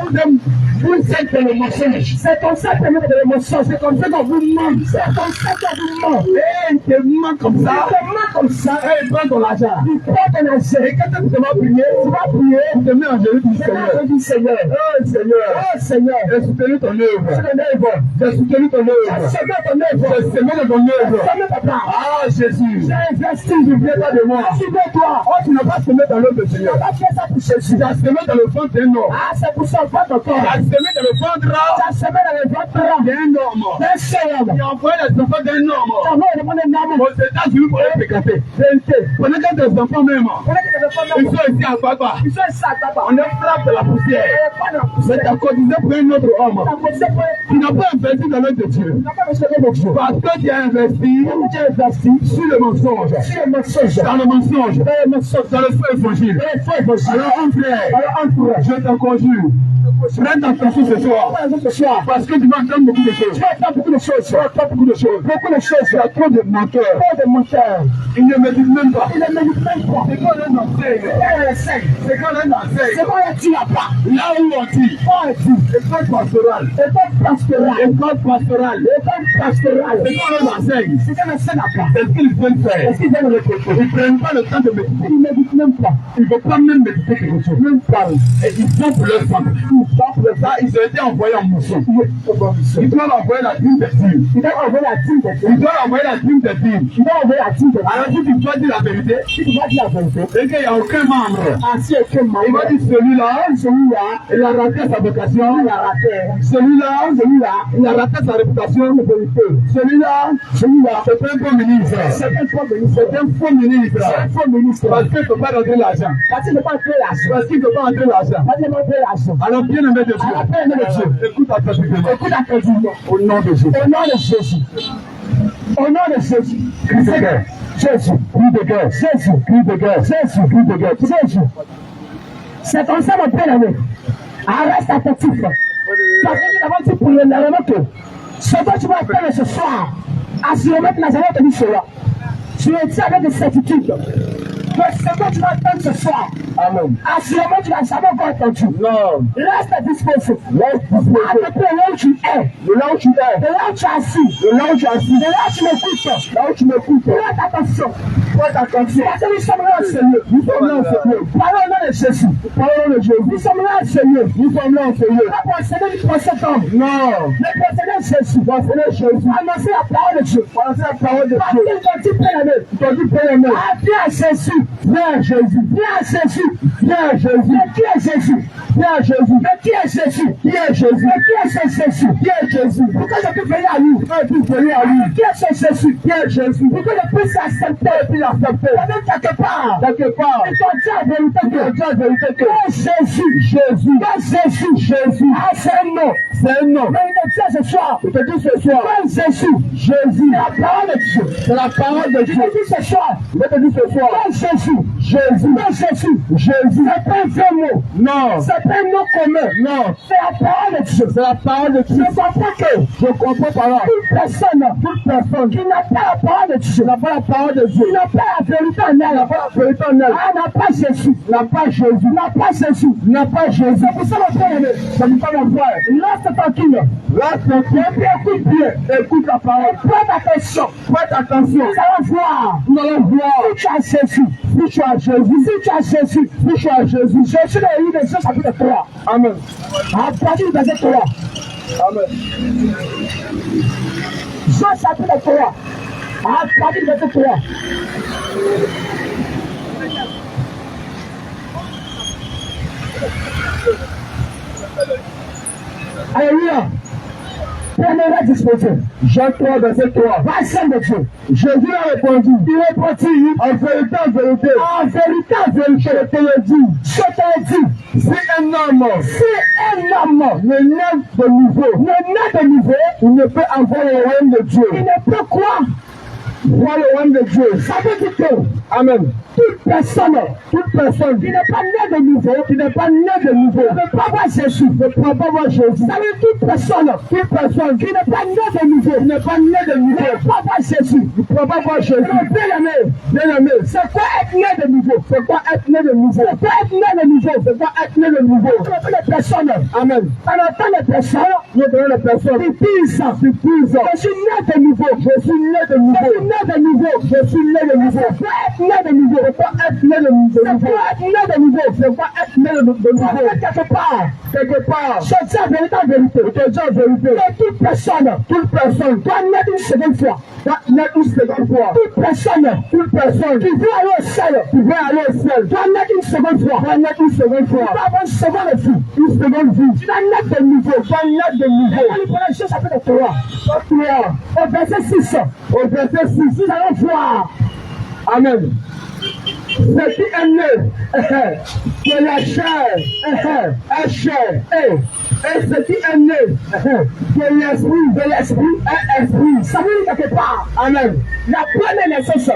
vous êtes dans le mensonge. C'est comme ça que vous êtes dans le mensonge. C'est comme ça qu'on vous ment. C'est comme ça qu'on vous ment. Et il te ment comme ça. Il te ment comme ça. Et il prend ton argent. Il prend ton argent. Et quand tu vas prier, tu te mets en genoux du Seigneur. Seigneur. Oh Seigneur. Oh Seigneur. J'ai soutenu ton œuvre. J'ai soutenu ton œuvre. J'ai semé ton œuvre. J'ai semé ton œuvre. J'ai semé papa. Ah Jésus. J'ai investi. N'oublie pas de moi. Souviens-toi. Oh, tu n'as pas semé dans l'œuvre de Seigneur. Tu n'as pas fait ça pour Jésus. Tu as semé dans le ventre d'un homme. Ah, c'est pour ça que ton corps. Tu as semé dans le ventre. Tu as semé dans le ventre d'un homme. D'un seul homme. Tu as envoyé les enfants d'un homme. Tu as envoyé les enfants d'un homme. Aux États-Unis pour les pécater. Vérité. Pendant que tes enfants même. Ils sont ici à Baba. Ils sont ici à Baba. On est frappé de la poussière. Mais tu as cotisé pour un autre homme. Tu n'as pas investi dans l'œuvre de Dieu. Parce que tu as investi sur le mensonge. Dans le mensonge. Dans le faux évangile. Alors un frère, je te conjure. Prends attention ce soir. Parce que tu vas entendre beaucoup de choses. Tu vas entendre beaucoup de choses. Tu y a trop de menteurs. Il ne médite même pas. Il ne médite même pas. C'est quand on enseigne. C'est quand on enseigne. C'est quand on dit là pas. Là où on dit. École pastorale. École pastorale. École pastorale. École pastorale. C'est quand on enseigne. C'est quand on enseigne là pas. Est-ce qu'ils veulent faire? Est-ce qu'ils veulent répéter? Ils ne prennent pas le temps de méditer. Ils ne méditent même pas. Ils ne veulent pas même méditer quelque chose. Même pas. Et ils font pour leur sang. Ils ont été envoyés en mission. Ils doivent envoyer la dîme des dîmes. Ils doivent envoyer la dîme des dîmes. Ils doivent envoyer la dîme des dîmes. Ils doivent envoyer la dîme des dîmes. Alors si tu dois dire la vérité, Si tu dois dire la vérité, et qu'il n'y a aucun membre, ainsi est que il va dire celui-là, il a raté sa vocation, il a raté. celui-là, il a raté sa réputation de vérité. Celui-là, c'est un faux ministre. C'est un faux ministre. C'est un faux ministre. C'est un faux ministre. Parce qu'il ne peut pas rentrer l'argent. Parce qu'il ne peut pas entrer l'argent. Parce qu'il ne peut pas entrer l'argent. Parce qu'il ne peut pas entrer l'argent. Alors bien aimé de Dieu. Alors bien aimé de Dieu. Écoute attentivement. Écoute attentivement. Au nom de Jésus. Au nom de Jésus. Au nom de Jésus. Cri de guerre. Jésus. Cri de guerre. Jésus. Cri de guerre. Jésus. Cri de guerre. Jésus. C'est comme ça, mon bien-aimé. Reste attentif. Parce que nous avons dit pour le élément que ce que tu vas faire ce soir, assurément que nous allons te dire cela. Tu es dit avec certitude que ce que tu vas faire ce soir, Amen. assurément tu n'as jamais encore entendu. Non. Reste disposé. Reste disposé. À peu près là où tu es. De là où tu es. De là où tu es assis. De là où tu es assis. De là où tu m'écoutes. Là où tu m'écoutes. Prête attention. Prête attention. Parce que nous sommes là au Seigneur. Nous sommes là au Seigneur. Parlons au nom de Jésus. Parlons de Jésus. Nous sommes là au Seigneur. Nous sommes là au Seigneur. Pas pour enseigner du prophète homme. Non. Mais pour enseigner Jésus. Pour enseigner Jésus. Annoncer la parole de Dieu. Pour annoncer la parole de Parce Dieu. qu'ils t'ont dit bien-aimé. Ils t'ont dit bien-aimé. Ah, viens à Jésus. Viens à Jésus. Viens à Jésus. Viens à Jésus. Mais qui est Jésus? Viens à Jésus. Mais qui est Jésus? Qui est Jésus? Mais qui est ce Jésus? Qui est Jésus? Pourquoi je peux venir à lui? Pourquoi tu peux venir à lui? Qui est ce Jésus? Qui est Jésus? Pourquoi je peux l'accepter? Et puis l'accepter. Peut-être quelque part. Quelque part. Ils t'ont dit la vérité Ils t'ont dit la vérité que Jésus. Jésus. Jésus. Jésus. Ah, c'est un nom. C'est un nom. Mais il me dit ce soir. Je te dis ce soir. Jésus. Jésus. La parole de Dieu. C'est la parole de Je Dieu. te dis ce soir. Je te dis ce soir. Jésus. Jésus. Jésus. Jésus. C'est pas un vrai mot. Non. C'est pas un nom commun. Non. C'est la parole de Dieu. C'est la parole de Dieu. Je comprends que Je comprends par là. toute personne qui n'a pas la parole de Dieu, n'a pas la parole de Dieu. qui n'a pas la vérité en elle, N'a pas la vérité en elle. ah, n'a pas Jésus, N'a pas Jésus. n'a pas Jésus, N'a pas Jésus. c'est pour ça mon frère aimé, Ça ne pas mon frère. reste tranquille, Reste tranquille. et puis écoute bien, Écoute la parole. prête attention, Faites attention. nous allons voir, Nous allons voir. si tu as Jésus, Si tu as Jésus. si tu as Jésus, Si tu as Jésus. Jésus dans le livre de Jean chapitre 3, Amen. à partir du verset 3, Amen. Jean chapitre 3, à partir du verset 3. Alléluia. Première disposé. Jean 3, verset 3. Verset de Dieu. Jésus a répondu. Il répondit, En vérité, en vérité. en vérité, Je te le dis. je te dis, Si un homme si un homme ne naît de nouveau, ne naît de nouveau, il ne peut avoir le royaume de Dieu. il ne peut croire. Voir le royaume de Dieu. Ça veut dire que Amen. toute personne qui n'est pas née de nouveau, Qui n'est pas né de nouveau, ne peut pas voir Jésus. ne peut pas voir Jésus. Ça veut dire toute personne qui n'est pas née de nouveau, Qui n'est pas né de ne nouveau, peut pas voir Jésus. ne peut pas voir Jésus. Donc, bien aimé, Bien aimé, c'est quoi être né de nouveau? c'est quoi être né de nouveau? C'est quoi être né de nouveau? C'est quoi être né de nouveau? On entend les personnes, Amen. on entend les personnes Nous donnons les personnes qui disent, qui disent, je suis né de nouveau, je suis né de je nouveau. suis né de nouveau, Je suis né de nouveau. c'est quoi être né de nouveau? C'est quoi être né de nouveau? C'est quoi être né de nouveau? C'est quoi être né de nouveau? Quelque part, Quelque part, je dis la vérité en vérité, je te dis la vérité. que toute personne doit naître une seconde fois. Doit naître une seconde fois. Toute personne qui veut aller au ciel, doit naître une seconde fois. Doit naître une seconde Tu fois. dois avoir une seconde vie. Une seconde vie. Tu dois naître de nouveau. Doit naître de Et nouveau. on lui prend la chose chapitre 3. Soit toi, Au verset 6, au verset 6. nous allons voir Amen. Ce qui est né Que la chair est chair. Et ce qui est né de l'esprit est esprit. Ça veut dire quelque part. Amen. La première naissance,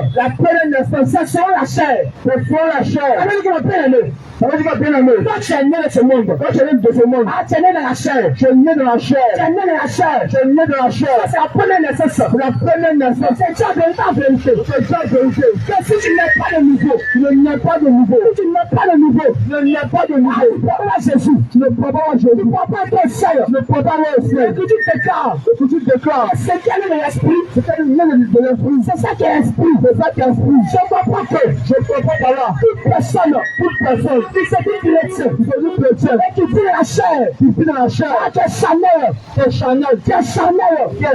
c'est sur la chair. C'est sur la chair. Ça veut dire que bien aimé. Ça veut dire que bien aimé. Toi, tu es né de ce monde. Toi, tu es né de ce monde. Ah, tu es né dans la chair. Tu es né dans la chair. Tu es né dans la chair. Tu es né dans la chair. C'est la première naissance. C'est la première naissance. C'est ça, en vérité. C'est ça, vérité. Que si tu n'es pas de nouveau, tu n'es pas de nouveau. Si tu n'es pas de nouveau, tu n'es pas de nouveau. Tu ne prends pas Jésus. Tu ne prends pas Jésus. Tu ne prends pas ton ciel. Tu ne prends pas le ciel. Et que tu déclares. Et que tu déclares. C'est qui est de l'esprit. C'est qui est de l'esprit. C'est ça qui est esprit. C'est ça qui est esprit. Je ne comprends pas que. Je ne comprends pas là. Toute personne qui se dit chrétien, et qui vit dans la chair, ah, qui est Chanel, qui est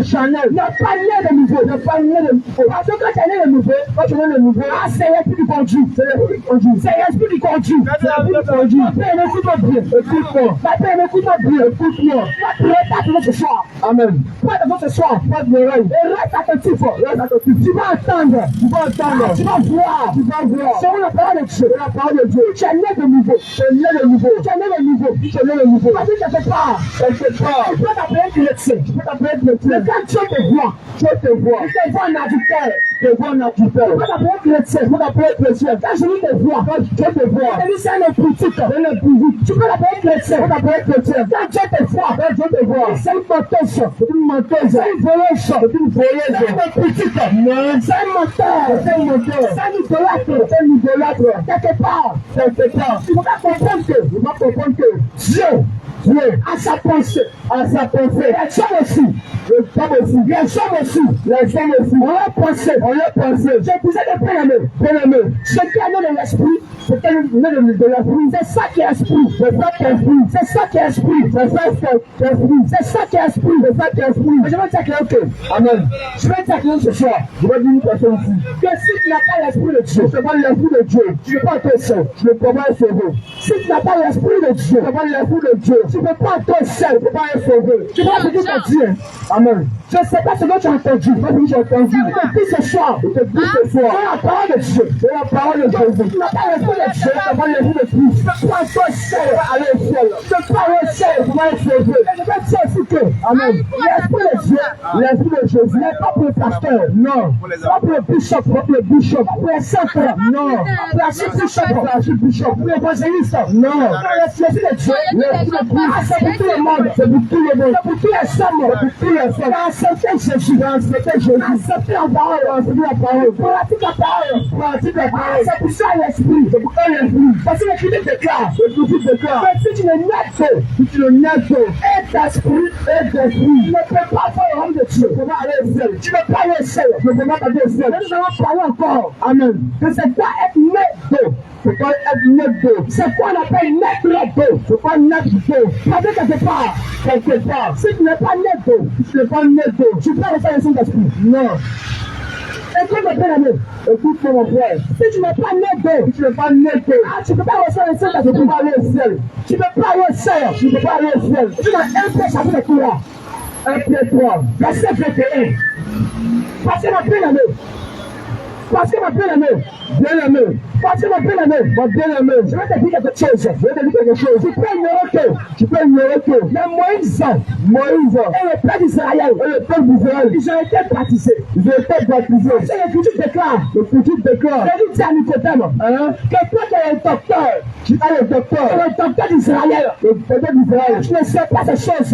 Chanel, n'est pas né de nouveau, parce que quand tu es né de nouveau, ah, c'est l'esprit du conduit, c'est l'esprit du conduit, ma père, écoute-moi bien, ma père, écoute-moi bien, écoute-moi, prête ce soir, amen, prête ce soir, et reste attentif, tu vas entendre, tu vas voir, selon la parole de Dieu, tu es né de nouveau, tu es né de nouveau, parce que quelque part, tu peux t'appeler chrétien, mais quand Dieu te voit, il te voit naturel, tu peux t'appeler chrétien, quand Jésus te voit, c'est un politique, tu peux l'appeler chrétien, quand Dieu te voit, c'est une menteuse, c'est une voleuse, c'est un politique, c'est un menteur, c'est un idolâtre, quelque part, tu peux pas comprendre que Dieu a sa pensée, les femmes aussi, on a pensé, j'ai posé des bien-aimés, ce qui est né de l'esprit, c'est ça qui est esprit, c'est ça qui est esprit, mais je vais t'accueillir, amen, je vais t'accueillir ce soir, je vais dire une personne ici, que si tu n'as pas l'esprit de Dieu, c'est pas l'esprit de Dieu, tu ne peux pas être seul, tu ne peux pas être sauvé, si tu n'as pas l'esprit de Dieu, c'est pas l'esprit de Dieu, tu ne peux pas être seul, tu ne peux pas être sauvé, tu dois te dire que Dieu, amen, je ne sais pas ce que tu as entendu, j'ai entendu, depuis ce soir, c'est la parole de Dieu, c'est la parole de Jésus, tu n'as pas l'esprit de Dieu, tu n'as pas l'esprit de Christ, tu peux pas être seul, aller au ciel, tu peux pas être seul, tu vas être sauvé, je vais te dire aussi que, amen, l'esprit de Dieu, l'esprit de Jésus n'est pas pour le pasteur, non, pas pour le bishop, pas pour le centre, non, pour la bishop, pour l'évangéliste, non, l'esprit de Dieu, c'est pour tout le monde, c'est pour tout le monde, c'est pour tous les hommes, accepter Jésus, accepter la parole, pratique la parole, c'est pour ça l'esprit, parce que l'Écriture déclare, que si tu ne nais pas, et d'esprit, tu ne peux pas faire le royaume de Dieu, tu ne peux pas aller seul, nous allons parler encore, amen, que c'est quoi être né d'eau, c'est quoi être né d'eau, c'est quoi on appelle naître d'eau, c'est quoi naître d'eau, parce que quelque part, si tu n'es pas né d'eau, tu n'es pas né d'eau, tu peux recevoir le Saint-Esprit, non, écoute mon bien-aimé, écoute mon frère, si tu n'es pas né d'eau, tu n'es pas né d'eau, tu ne peux pas recevoir le Saint-Esprit, tu peux pas aller au ciel, tu ne peux pas aller au ciel, tu ne peux pas aller au ciel, tu n'as un peu chapitre 3, 1 Pierre 3, verset 21, parce que mon bien-aimé, parce que mon bien-aimé, parce que mon bien-aimé, je vais te dire quelque chose, tu peux ignorer que, mais Moïse et le peuple d'Israël, ils ont été baptisés, c'est l'Écriture déclare, Jésus dit à Nicodème, que toi qui es le docteur d'Israël, tu ne sais pas ces choses,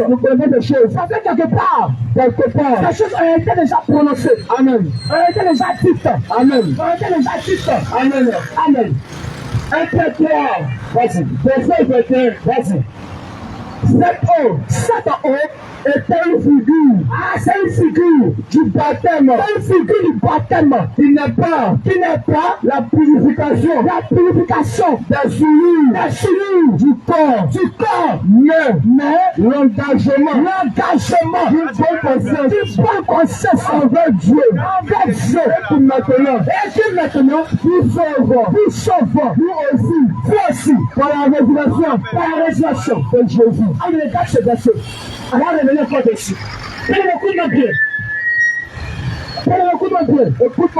parce que quelque part, ces choses ont été déjà prononcées, amen, ont été déjà dites, amen, amen. Amen. 1 Pierre 3, vas-y, verset 21, vas-y, cette eau était une figure, c'est une figure du baptême, qui n'est pas la purification des souillures du corps, mais l'engagement d'une bonne conscience envers Dieu, et puis maintenant, nous sauvons, nous aussi, par la résurrection de Jésus. On regarde ce verset. Alors revenez encore dessus. Écoute-moi bien. Écoute-moi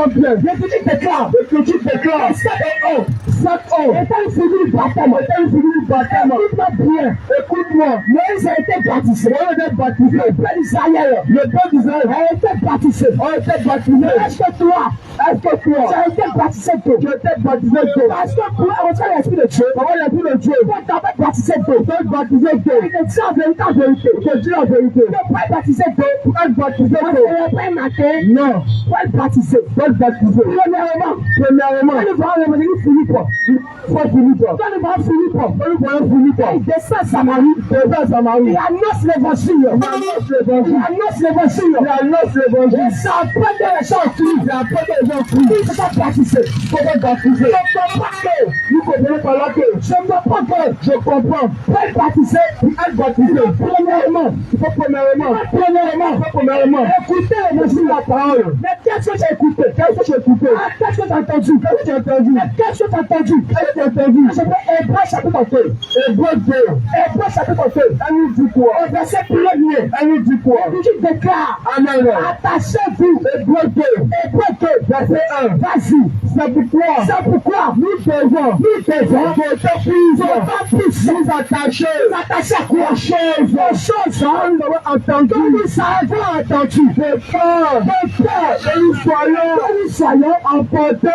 bien. L'Écriture déclare, Cette eau. Étant une figure du baptême. Étant une figure du baptême. Écoute-moi bien. Écoute-moi. Moïse a été baptisé. Moïse a été baptisé. Le peuple d'Israël. Le peuple d'Israël a été baptisé. A été baptisé. Est-ce que toi, tu as été baptisé d'eau? Tu as été baptisé d'eau. Parce que pour entrer dans l'esprit de Dieu, avoir l'esprit de Dieu, tu dois être baptisé d'eau. Tu dois être baptisé d'eau. Il te dit en vérité, en vérité. Il te dit en vérité. Tu dois être baptisé d'eau. Tu dois être baptisé d'eau. Tu dois pas matin. Non. Tu dois être baptisé. Tu dois être baptisé. Premièrement, quand nous voyons Philippe, quand nous voyons Philippe, il descend à Samarie, il annonce l'évangile. Il annonce l'évangile. Et ça apprend des gens en Christ. Il faut pas baptiser. Il faut pas baptiser. Nous comprenons par là que je comprends. Pour être baptisé, premièrement, écoutez l'évangile, la parole. Mais qu'est-ce que j'ai écouté? Qu'est-ce que j'ai entendu? Qu'est-ce que j'ai entendu? Je vais Hébreux chapitre 2. Hébreux chapitre 2. Elle nous dit quoi? Au verset 1er. Elle nous dit quoi? Elle nous déclare. Amen. Attachez-vous. Hébreux 2. Verset 1. Vas-y. C'est pourquoi nous devons d'autant plus nous attacher. Nous attacher à quoi? Aux choses. Nous avons entendu. Nous avons entendu. De peur. Que nous soyons emportés.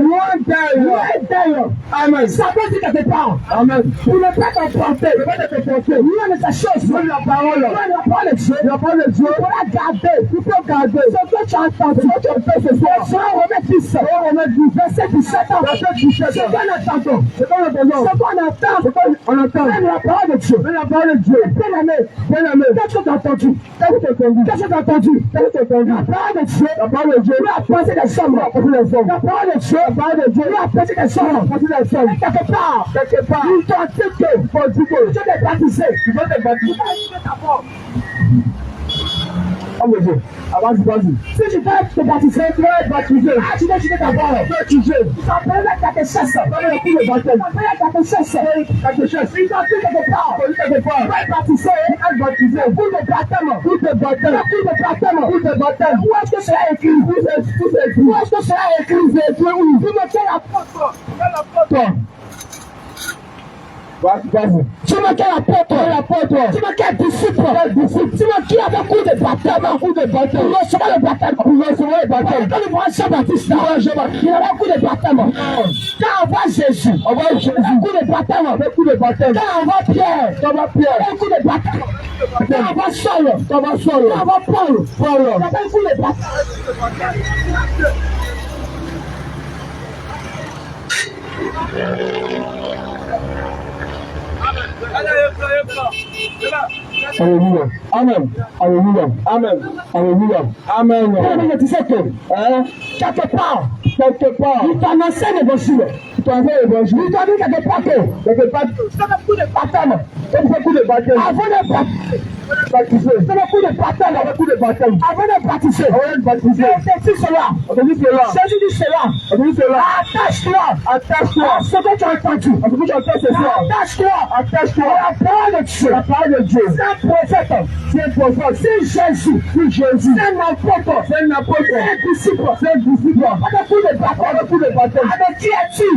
Loin d'elle. Amen. Ça veut dire quelque part. Amen. Pour ne pas t'emporter. Loin de ta chose. Loin de la parole. Loin de la parole de Dieu. La parole de Dieu. Il faut la garder. Il faut garder. Ce que tu as entendu. Ce que tu as fait ce soir. On va remettre 10. Verset 17 ans. C'est qu'on entend. C'est qu'on entend. Même la parole de Dieu. Bien aimé. Qu'est-ce que tu as entendu? La parole de Dieu. La parole de Dieu. Lui a passé des sommes. La parole de Dieu. Lui a passé des sommes. Quelque part. Il t'ont dit que tu dois te baptiser. Tu dois te baptiser d'abord. Vas-y. Si tu veux te baptiser, tu dois être baptisé. Tu dois t'aller d'abord. Tu s'appelles la catéchèse. Tu s'appelles la catéchèse. Il t'a dit quelque part. Tu dois être baptisé. Pour le baptême. Où est-ce que c'est écrit? Où est-ce que c'est écrit? Tu me quel apôtre? Vas-y. Tu me quel apôtre? Tu me quel disciple? Tu me qui avait cours de baptême? Pour recevoir le baptême. Quand nous voyons Jean-Baptiste, il avait cours de baptême. Quand on voit Jésus, cours de baptême. Quand on voit Pierre, cours de baptême. Quand on voit Saul, quand on voit Paul, cours de baptême. Alléluia. Amen. Tu sais que, quelque part, il t'a annoncé l'évangile. Il t'a dit quelque part que, c'est le coup de baptême. Avant de baptiser. C'est le coup de baptême. Avant de baptiser. Jésus dit cela. Attache-toi. À ce que tu as entendu. Attache-toi. La parole de Dieu. C'est un prophète. C'est Jésus. C'est un apôtre. C'est un disciple. Avec coup de baptême. Avec qui es-tu?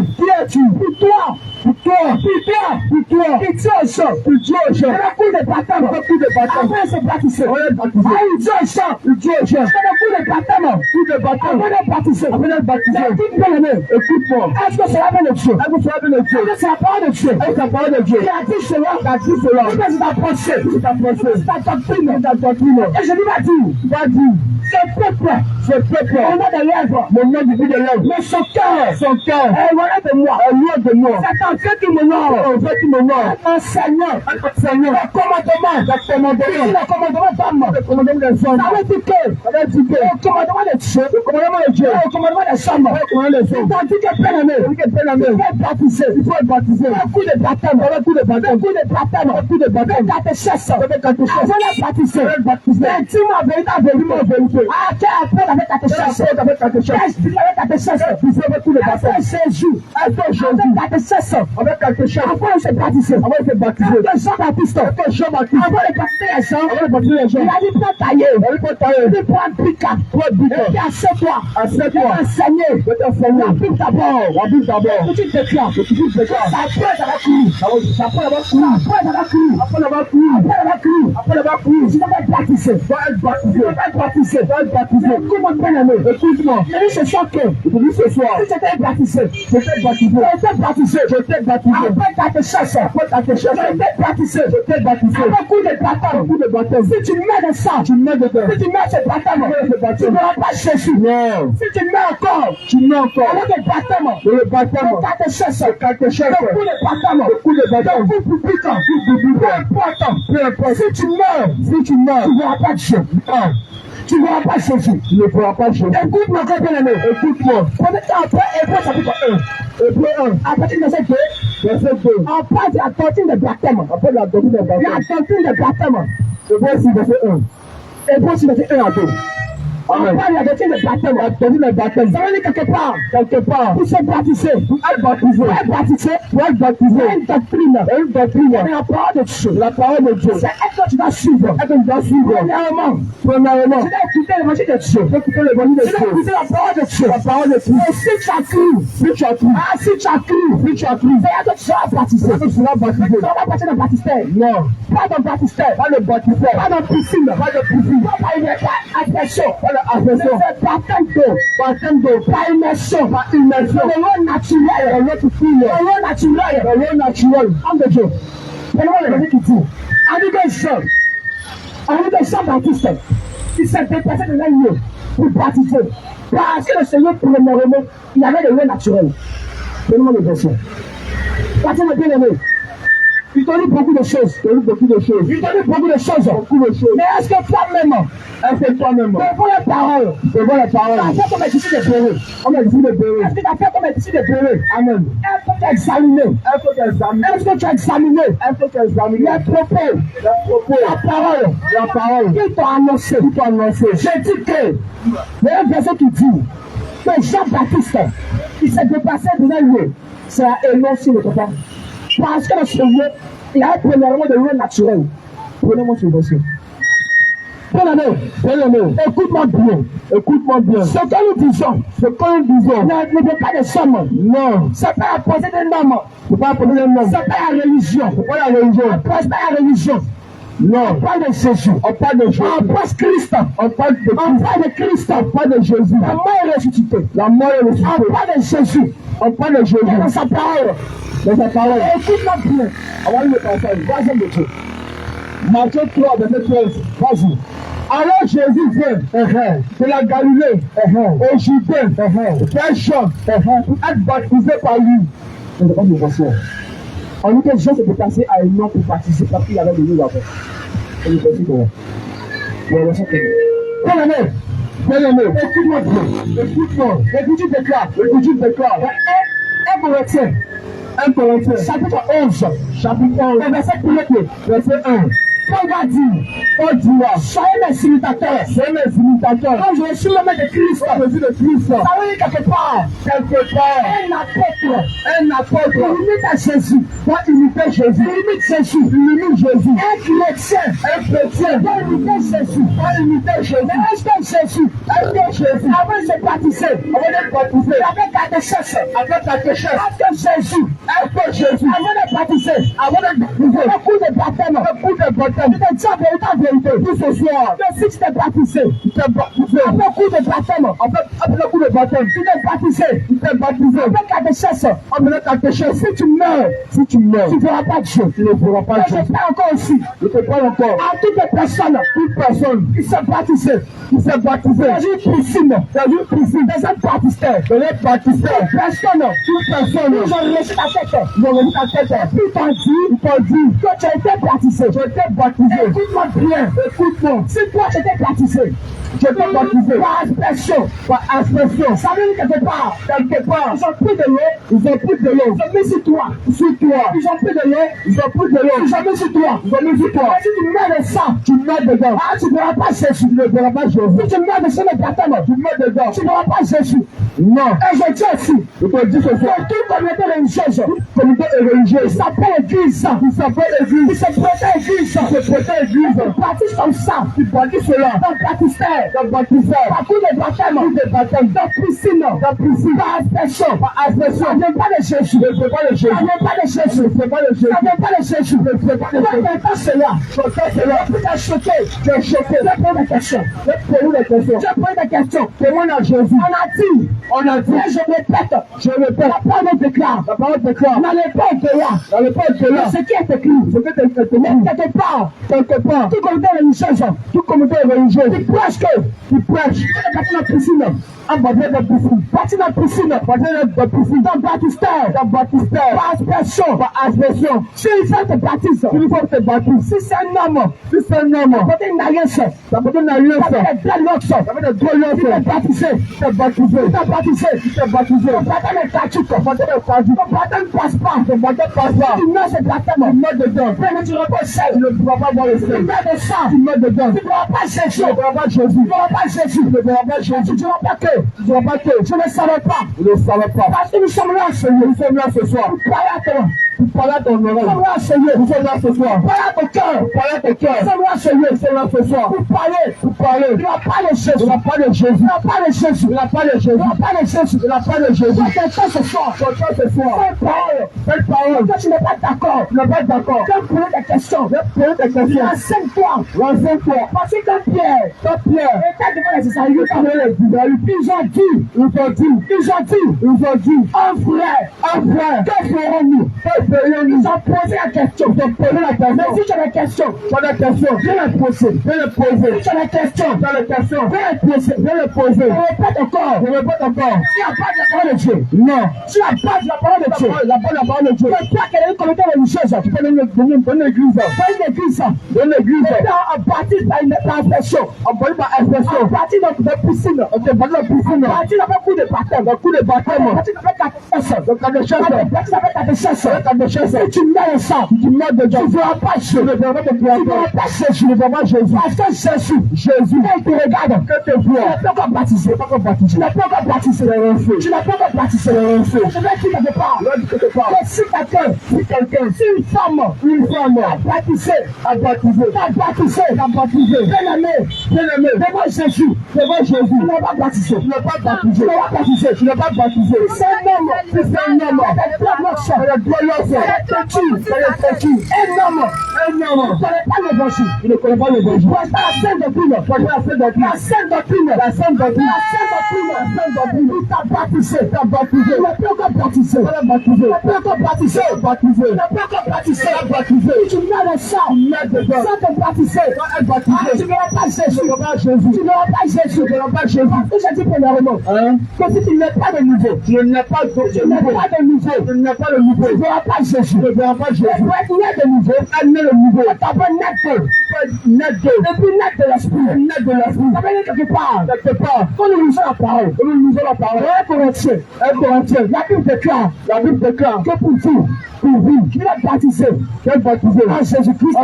Pour toi. Il dit aux gens. C'est le coup de baptême. Après se baptiser. Il dit aux gens. C'est le coup de baptême. Après de baptiser. Écoute-moi. Est-ce que c'est la parole de Dieu? Est-ce que c'est la parole de Dieu? Il a dit cela. C'est ta pensée. C'est ta doctrine. Et je lui ai dit. Ce peuple. On a des lèvres. Mais son cœur. est loin de moi. C'est en fait qui m'honore. Enseignant. Le commandement. Le commandement d'homme. Ça veut dire que le commandement de Dieu. Le commandement des hommes. C'est-à-dire que bien-aimé. Il faut être baptisé. Un coup de baptême. Catéchèse. Avant de baptiser. Dis-moi vérité. Quel apôtre avec catéchèse? Quel esprit avec catéchèse? Tous les baptêmes. Jésus. Avec catéchèse. Avec catéchèse. Avant de se baptiser. Avant de se baptiser. Avec Jean-Baptiste. Avec Jean-Baptiste. Avant de baptiser les gens. Avant de baptiser les gens. Il a dit prends tailler. Il a dit prends tailler. Il prend un pic. Et puis assieds-toi. Assieds-toi. Enseigner. La Bible d'abord. La Bible d'abord. Le petit déclare. Le petit déclare. Ça après ça va courir. Ça après ça va courir. Après ça va courir. Après ça va courir. Après ça va courir. Après ça va courir. Tu dois être baptisé. Tu dois être baptisé. Tu dois être baptisé. Tu dois être baptisé. Écoute-moi bien-aimé. Écoute-moi. Je dis ce soir que. Je te dis ce soir. Si tu étais baptisé. Je t'ai baptisé. Je t'ai baptisé. Je t'ai baptisé. Après catéchèse. Après catéchèse. Je t'ai baptisé. Je t'ai baptisé. Avec coup de baptême. Coup de baptême. Si tu mets de sang. Tu mets dedans. Si tu mets ce baptême. Tu ne verras pas Jésus. Non. Si tu mets encore. Tu mets encore. Avec le baptême. Le baptême. Le catéchèse. Le catéchèse. Le coup de baptême. Le coup de baptême. Le coup public. Peu importe. Peu importe. Si tu meurs. Tu ne verras pas Dieu. Tu ne verras pas Jésus. Tu ne feras pas Jésus. Écoute-moi, bien-aimé. Écoute-moi. Peut-être après, Hébreux chapitre 1. Hébreux 1. À partir de verset 2. Verset 2. On parle de la doctrine de baptême. Après la doctrine de baptême. La doctrine de baptême. Hébreux 6, verset 1. Hébreux 6, verset 1 à 2. On parle de la doctrine de baptême. La doctrine de baptême. Ça veut dire quelque part. Quelque part. Pour se baptiser. Pour être baptisé. Pour être baptisé. Pour être baptisé. Une doctrine. Une doctrine. C'est la parole de Dieu. La parole de Dieu. C'est elle que tu dois suivre. Elle que tu dois suivre. Premièrement. Tu dois écouter l'évangile de Dieu. Tu dois écouter l'évangile de Dieu. Tu dois écouter la parole de Dieu. La parole de Dieu. Et si tu as cru. Si tu as cru. Si tu as cru. Si tu as cru. C'est que tu seras baptisé. C'est que tu seras baptisé. Tu ne vas pas passer dans le baptistère. Non. Pas dans le baptistère. Pas le baptistère. Pas dans le piscine. Pas de piscine. Pas par une aspersion. Pas l'aspersion. C'est baptême d'eau. Baptême d'eau. Pas immersion. Pas immersion. C'est l'eau naturelle. L'eau fouille. L'eau naturelle. L'eau naturelle. Homme de Dieu. Prenons le verset qui dit. Avec Jean-Baptiste, il s'est déplacé de l'un lieu pour baptiser. Parce que le Seigneur, premièrement, il avait de l'eau naturelle. Prenons le verset. Parce que bien aimé. Il te dit beaucoup de choses. Il te dit beaucoup de choses. Mais est-ce que toi-même, devant la parole, tu as fait comme ici de bérer. Est-ce que tu as fait comme ici de bérer? Amen. Il faut t'examiner. Est-ce que tu as examiné les propos, la parole qui t'ont annoncé? Je dis que, il y a un verset qui dit que Jean-Baptiste, il s'est déplacé de l'un lieu. C'est à énoncer le papa. Parce que le Seigneur, il a premièrement de l'eau naturelle. Prenez-moi sur le dossier. Bien-aimé, écoute-moi bien. Ce que nous disons, ne veut pas de somme. Non. C'est pas à poser des noms. C'est pas la religion. C'est pas la religion. On passe pas la religion. Non. On parle de Jésus. On parle de Jésus. On passe Christ. On parle de Christ. On parle de Jésus. La mort est ressuscitée. On parle de Jésus. On parle de Jésus. Dans sa parole. Écoute-moi bien. On va lire le passage. Troisième de Dieu. Matthieu 3, verset 13. Vas-y. Alors Jésus vient de la Galilée au Judée, vers Jean, pour être baptisé par lui. On dit que Jean s'est déplacé à un nom pour baptiser parce qu'il avait de l'eau là-bas. On est passé comment? Bien-aimé, écoute-moi bien. Et puis tu déclares. 1 Corinthiens, chapitre 11, verset 1. Paul va dire, soyez mes imitateurs. Quand je suis le maître de Christ, ça veut dire quelque part, un apôtre, il imite à Jésus, il imite Jésus, un chrétien, doit imiter Jésus, mais est-ce que Jésus, avant de se baptiser, avec catéchèse, est-ce que Jésus, avant de baptiser, le coup de baptême, je te dis la vérité, tout ce soir, que si tu t'es baptisé, avec le coup de baptême, tu t'es baptisé, avec catéchèse, si tu meurs, tu ne feras pas Dieu. J'espère encore aussi, à toutes les personnes qui sont baptisées, dans une piscine, dans un baptistère, personne, ils ont reçu ta tête, puis ils t'ont dit que tu as été baptisé. Écoute-moi bien. Si toi tu étais baptisé, Je t'ai baptisé. Par aspersion. Par aspersion. Ça veut dire quelque part. Quelque part. Ils ont pris de l'eau. Ils ont pris de l'eau. Ils ont mis sur toi. Sur toi. Ils ont pris de l'eau. Ils ont pris de l'eau. Ils ont mis sur toi. Ils ont mis sur toi. Et si tu mets le sang, tu mets dedans. ah, tu ne verras pas Jésus. Tu ne verras pas Jésus. Si tu mets le sang de baptême, tu mets dedans. tu ne verras pas Jésus. Non. Et je dis aussi, je te dis ce soir, toute communauté religieuse, communauté religieuse, il s'appelle église, il s'appelle église, il se protège église, il se protège église, il baptise comme ça, il baptise cela, dans le baptistère, partout les baptêmes, dans piscine, par aspersion, ça ne vient pas de Jésus, ne fait pas de Jésus, ça ne vient pas de Jésus, ne fait pas de Jésus, ça ne vient pas de Jésus, ne fait pas de Jésus, quand cela, tu es choqué, tu es choqué, tu poses des questions, tu poses des questions, témoigne à Jésus, on a dit, je répète, la parole déclare, n'allez pas être là, ce qui est écrit, quelque part, tout comité religieuse, qui prêche que, dans la piscine, dans baptistère, par aspersion, si il faut te baptiser, si c'est un homme, ça peut être une alliance, ça peut être dreadlocks, ça peut être baptisé, ton baptême est caduc, ton baptême passe pas, tu mets ce baptême, mais tu reposes seul, tu ne pourras pas voir le ciel, tu mets de sang, tu ne verras pas Jésus, tu ne verras pas Jésus, tu ne verras pas que, je ne savais pas, parce que nous sommes là, Seigneur, ce soir, pour parler à ton oreille, nous sommes là ce soir, parler à ton cœur, nous sommes là, Seigneur, ce soir, pour parler, tu n'as pas de Jésus, tu n'as pas de Jésus, quelqu'un ce soir, cette parole, quand tu n'es pas d'accord, quand tu poses des questions, renseigne-toi, parce que quand Pierre était devant les Israélites, ils ont dit, un frère, que ferons-nous? Ils ont posé la question, mais si tu as des questions, viens les poser, si tu as des questions, viens les poser, répète encore, tu n'as pas de la parole de Dieu, non, tu n'as pas de la parole de Dieu, mais toi qui es une communauté religieuse, tu peux donner une église, à partir par aspersion, à partir de piscine, à partir d'un coup de baptême, à partir de si tu mets le sang, tu ne verras pas Jésus, parce que Jésus, quand il te regarde, tu n'es pas encore baptisé, je vais dire quelque part, que si quelqu'un, si une femme a baptisé, bien-aimé, devant Jésus, tu n'es pas baptisé, c'est un homme, un homme, il ne connaît pas l'évangile. La sainte doctrine, il t'a baptisé, il ne peut encore baptiser, tu mets le sang, sans te baptiser, tu ne verras pas Jésus, parce que j'ai dit premièrement, que si tu n'es pas de nouveau, tu ne verras pas Jésus, pour être né de nouveau, tu as besoin net de l'esprit, ça veut dire quelque part, quand nous lisons la parole, la Bible déclare que pour vivre, qu'il est baptisé en Jésus-Christ,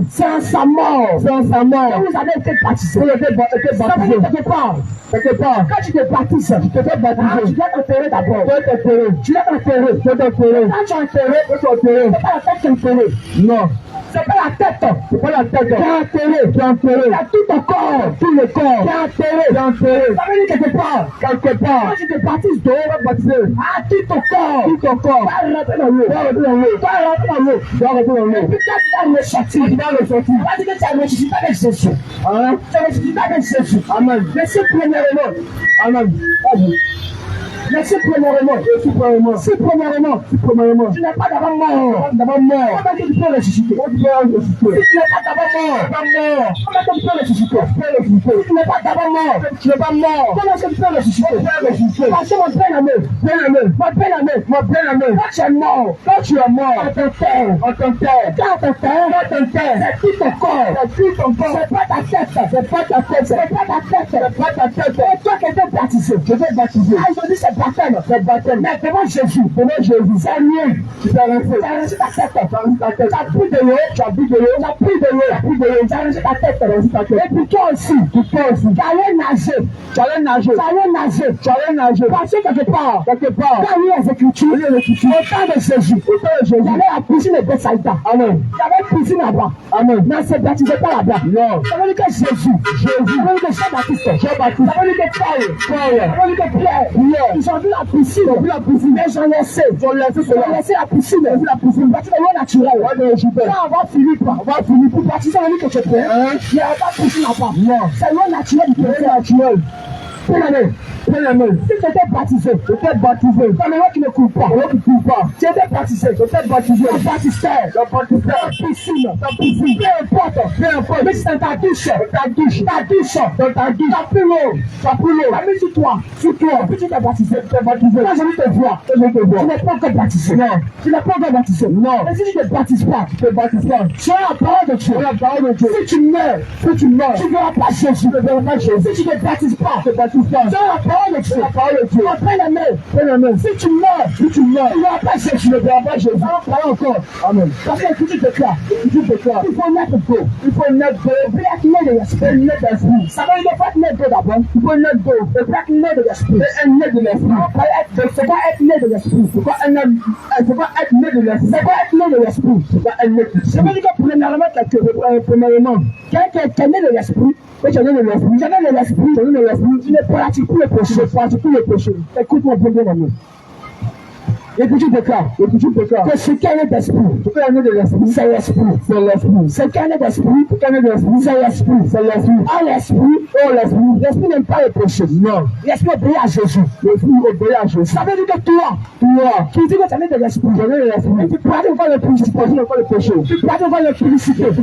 c'est en sa mort, que vous avez été baptisé, ça veut dire quelque part, quand tu te baptises, tu dois t'enterrer d'abord, quand tu es enterré, c'est pas la tête qui est enterrée, non. C'est pas la tête qui est enterrée. Il y a tout le corps qui est enterré. Ça veut dire quelque part. Quand tu te baptises dehors, tout ton corps va rentrer dans l'eau. Et puis quand tu vas ressortir, on va dire que tu as ressuscité avec Jésus. Tu as ressuscité avec Jésus. Amen. Mais c'est premièrement. Amen. Mais si premièrement, tu n'es pas d'abord mort, comment tu peux ressusciter? Si tu n'es pas d'abord mort, comment tu peux ressusciter? Si tu n'es pas d'abord mort, comment tu peux ressusciter? Parce que mon bien-aimé, quand tu es mort, on t'enterre. Quand on t'enterre, c'est tout ton corps. C'est pas ta tête. Et toi qui étais baptisé, ah, je dis c'est baptême. Mais devant Jésus, c'est mieux. Tu as reçu ta tête. Tu as pris de l'eau, tu as pris de l'eau, tu as reçu ta tête. Et puis toi aussi, tu allais nager. Parce que quelque part, quand il y a les Écritures, au temps de Jésus, il y avait la piscine de Bethsaïda. Amen. Il y avait une piscine là-bas. Amen. Mais c'est baptisé pas là-bas. Non. Ça veut dire que Jésus. Ça veut dire que Jean-Baptiste. Ça veut dire que Paul. Ça veut dire que Pierre. Ils ont vu la piscine. Mais ils ont laissé la piscine. Ils ont bâti de l'eau naturelle. Là, on va finir pour baptiser le que tu peux. Il n'y a pas de piscine là-bas. Non. C'est l'eau naturelle du naturel. Si tu étais baptisé, comme l'eau qui ne coule pas, tu étais baptisé, le baptisteur, piscine, peu importe, mais c'est dans ta douche, t'as plus l'eau, t'as mis sur toi, puis tu t'es baptisé, quand je vais te voir, tu n'es pas encore baptisé, non, mais si tu ne te baptises pas, tu as la parole de Dieu, si tu meurs, tu ne verras pas Jésus, si tu ne te baptises pas, tu as la parole de Dieu, prends la main, si tu meurs, tu ne verras pas Jésus, parle encore, amen, parce que tu déclares, il faut naître d'eau, il faut naître de l'esprit, ça veut dire pas naître d'eau d'abord, il faut naître d'eau, et pas naître de l'esprit, c'est quoi être né de l'esprit, c'est quoi être né de l'esprit, ça veut dire que premièrement, quelqu'un qui est né de l'esprit, tu ne pratiques plus le péché, écoute-moi bien aimé. Et puis tu déclares que ce qui est d'esprit, c'est l'esprit. Ce qui est d'esprit, c'est l'esprit. Ah, l'esprit n'aime pas le péché. Non. L'esprit obéit à Jésus. Ça veut dire que toi, qui dis que tu es de l'esprit, et tu pratiques encore le péché, tu pratiques encore le publicité. Il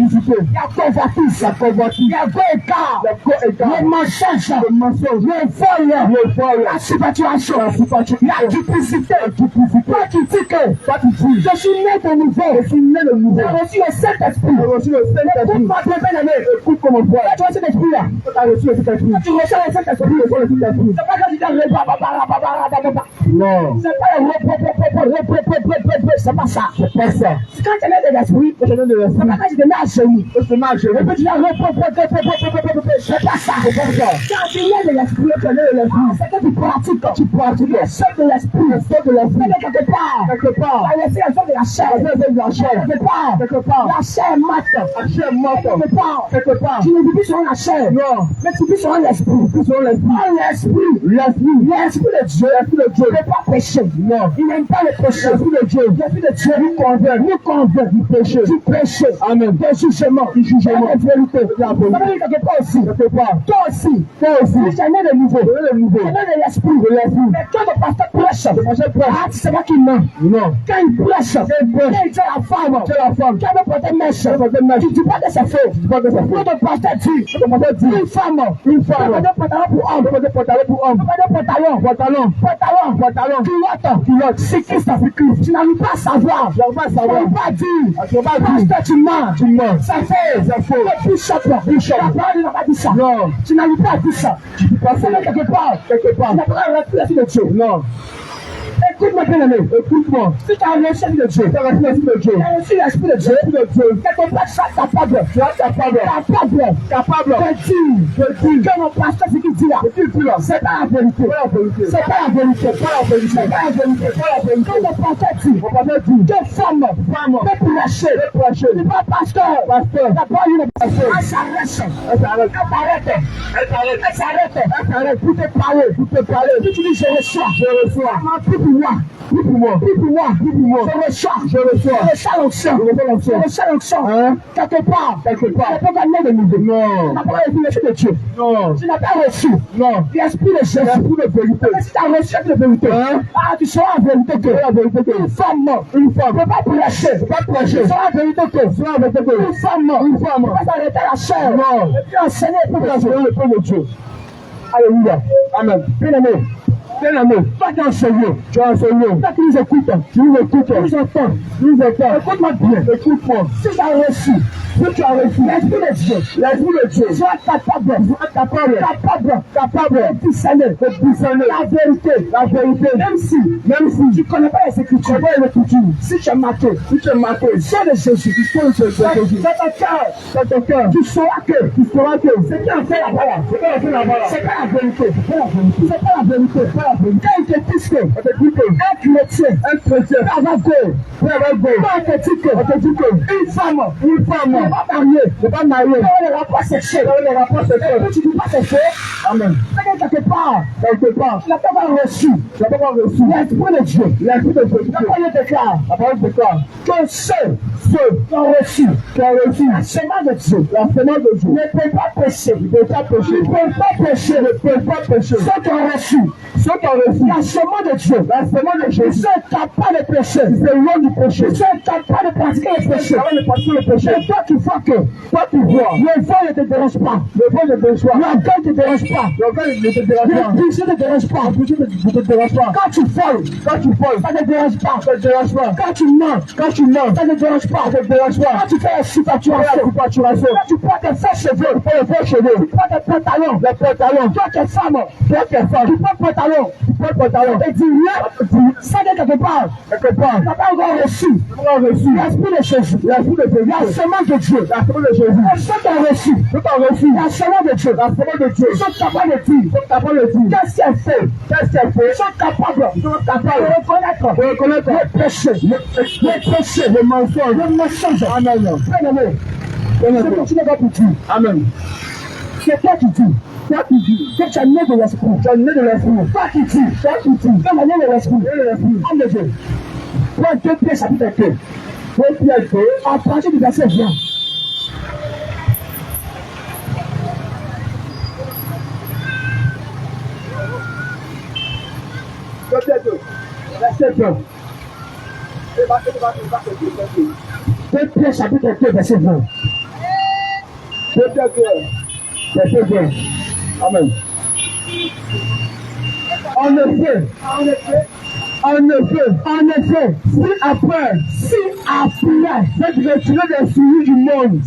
y a convoitise, il y a go-écart, le mensonge, le vol, la superstition, la duplicité. Toi qui dis que je suis né de nouveau, j'ai reçu le Saint-Esprit. Écoute-moi bien, bien-aimé. Écoute comment voir. Tu as reçu l'Esprit-là. Tu reçois le Saint-Esprit. C'est pas quand tu dis non. C'est pas c'est pas ça. C'est quand tu es né de l'Esprit, c'est pas quand tu te mets à genoux. Et puis tu dis c'est pas ça. Quand tu es né de l'Esprit, c'est que tu pratiques. Le seul de l'Esprit. Quelque part, la laisser la chose de la chair. Quelque part, la chair mate. Quelque part, tu ne vis plus sur la chair. Non, mais tu vis sur l'esprit. L'esprit de Dieu ne peut pas pécher. Non, il n'aime pas le péché. L'esprit de Dieu nous convainc du péché. Amen. Du jugement. De vérité. Ça veut dire quelque part aussi. Toi aussi. Si tu es né de nouveau. Tu es né de l'esprit. Mais quand le pasteur prêche, c'est moi qui ment. Non. Quand il prêche, quand il dit à la femme, qui veut porter mèche, tu ne dis pas que c'est faux. Quand le pasteur dit, une femme, porter pantalon pour homme, pantalon, culotte, cycliste, tu n'arrives pas à savoir, tu n'arrives pas à dire, pasteur, tu mens, c'est faux, le bishop, la parole n'a pas dit ça, non, tu n'arrives pas à dire ça, tu peux faire quelque part, tu n'as pas l'esprit de Dieu, non. Écoute-moi bien aimé, écoute-moi. Si tu as reçu l'esprit de Dieu, quelque part tu es capable de dire que mon pasteur ce qu'il dit là, c'est pas la vérité. Quand le pasteur dit que femme peut prêcher, c'est pas pasteur, la parole de pasteur, elle s'arrête pour te parler, si tu dis je reçois, plus pour moi, Prie pour moi. Prie pour moi. Prie pour moi. Je reçois. Je reçois. Je reçois l'onction. Je reçois l'onction. Je reçois l'onction. Hein? Quelque part. Quelque part. Tu n'as pas gagné de nouveau. Non. Tu n'as pas reçu de Dieu. Non. Tu n'as pas reçu. Non. L'esprit de Jésus. L'esprit de vérité. Mais si tu as reçu la vérité, Hein? ah, tu seras la vérité que. La vérité que. Une femme. Une femme. Ne peut pas prêcher. Ne peut pas prêcher. Tu seras la vérité que. Tu seras la vérité que. Une femme. Une femme. Ne peut pas s'arrêter à la chair. Non. Et puis enseigner le peuple de Dieu. Le peuple de Dieu. Alléluia. Amen. Bien-aimé. Bien-aimé. Toi qui es enseigné. Tu as enseigné. Toi qui nous écoutes. Tu nous écoutes. Tu nous entends. Tu nous entends. Écoute-moi bien. Écoute-moi. Si tu as reçu. Si tu as reçu L'esprit de Dieu. l'esprit de Dieu, Sois capable. capable de discerner la vérité. La vérité. Même si tu ne connais pas les Écritures. Si tu es marqué. Sois de Jésus. Dans ton cœur. Tu sauras que. Ce qui en fait la parole. C'est pas la vérité. C'est pas la vérité. Quand il te dit que un chrétien peut avoir goût. Quand on te dit que une femme n'est pas mariée. Dans les rapports sexuels. Et puis tu ne dis pas c'est faux. Amen. C'est quelque part. Tu n'as pas reçu. L'esprit de Dieu. La parole déclare que ceux qui ont reçu la semence de Dieu ne peuvent pas pécher. Ils ne peuvent pas pécher. Ceux qui ont reçu la semence de Dieu, ils sont capables de pécher. Ils sont capables de pratiquer le péché. Et toi qui vois que le vol ne te dérange pas. L'orgueil ne te dérange pas. Le péché ne te dérange pas. Quand tu voles, ça ne te dérange pas. Quand tu mens, ça ne te dérange pas. Quand tu fais la superturation, quand tu portes tes faux cheveux, tu portes tes pantalons. Toi qui es femme, tu portes pantalon. Et dis rien, ça n'est quelque part. Tu n'as pas encore reçu l'esprit de Jésus. La semence de Dieu. Et ceux qui ont reçu la semence de Dieu, ils sont capables de dire qu'est-ce qui est fait. Ils sont capables de reconnaître le péché, le mensonge. Amen. C'est que tu n'es pas pour dire. Amen. C'est toi qui dis. Que tu es né de l'esprit. Toi qui dis. Que tu es né de l'esprit. Homme de Dieu. Prends 2 Pierre chapitre 2. À partir du verset 20. Verset 20. 2 Pierre chapitre 2, verset 20. Verset 20. Amen. En effet, si après, cette retirée des souillures du monde,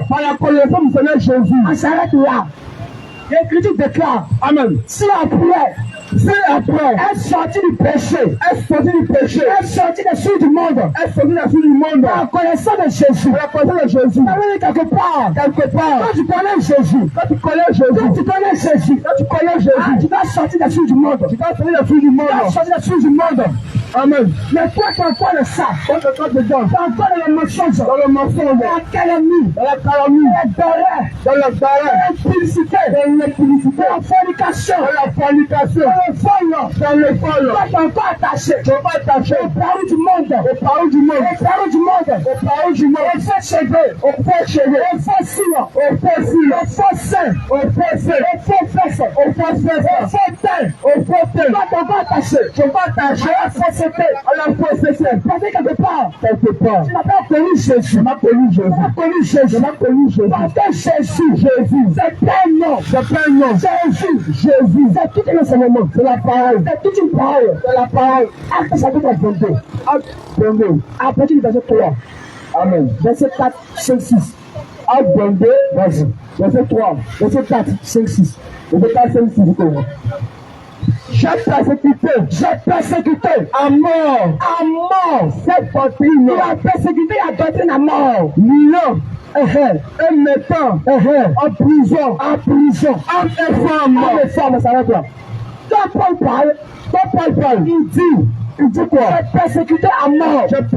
par la connaissance du Seigneur Jésus, on s'arrête là. L'Écriture déclare, Amen. si après, elle sortit du péché, elle sortit des souillures du monde, par la connaissance de Jésus, ça veut dire quelque part, quand tu connais Jésus, tu vas sortir des souillures du monde, Amen. Mais toi, tu as encore le ça. Tu as encore le mensonge. La calomnie. Dans la barre. L'impudicité. La fornication. Dans le vol. Toi, tu es encore attaché. Au parole du monde. Au faux cheveux. Au faux cils. Au faux seins. Au faux fesses. Au faux teint. Toi, tu es encore attaché. À la fausseté. Parce que quelque part, tu n'as pas connu Jésus. Parce que Jésus, c'est un nom. Jésus, c'est tout un enseignement. C'est la parole. C'est toute une parole. Acte chapitre 22. À partir du verset 3. Amen. Verset 4, 5, 6. Acte 22, Vas-y. verset 3. Verset 4, 5, 6. Verset 4, 5, 6. J'ai persécuté à mort cette doctrine. Il a persécuté la doctrine à mort. Liant et mettant en prison hommes et femmes. Ça va toi. Quand Paul parle, il dit quoi? J'ai persécuté à mort. Cette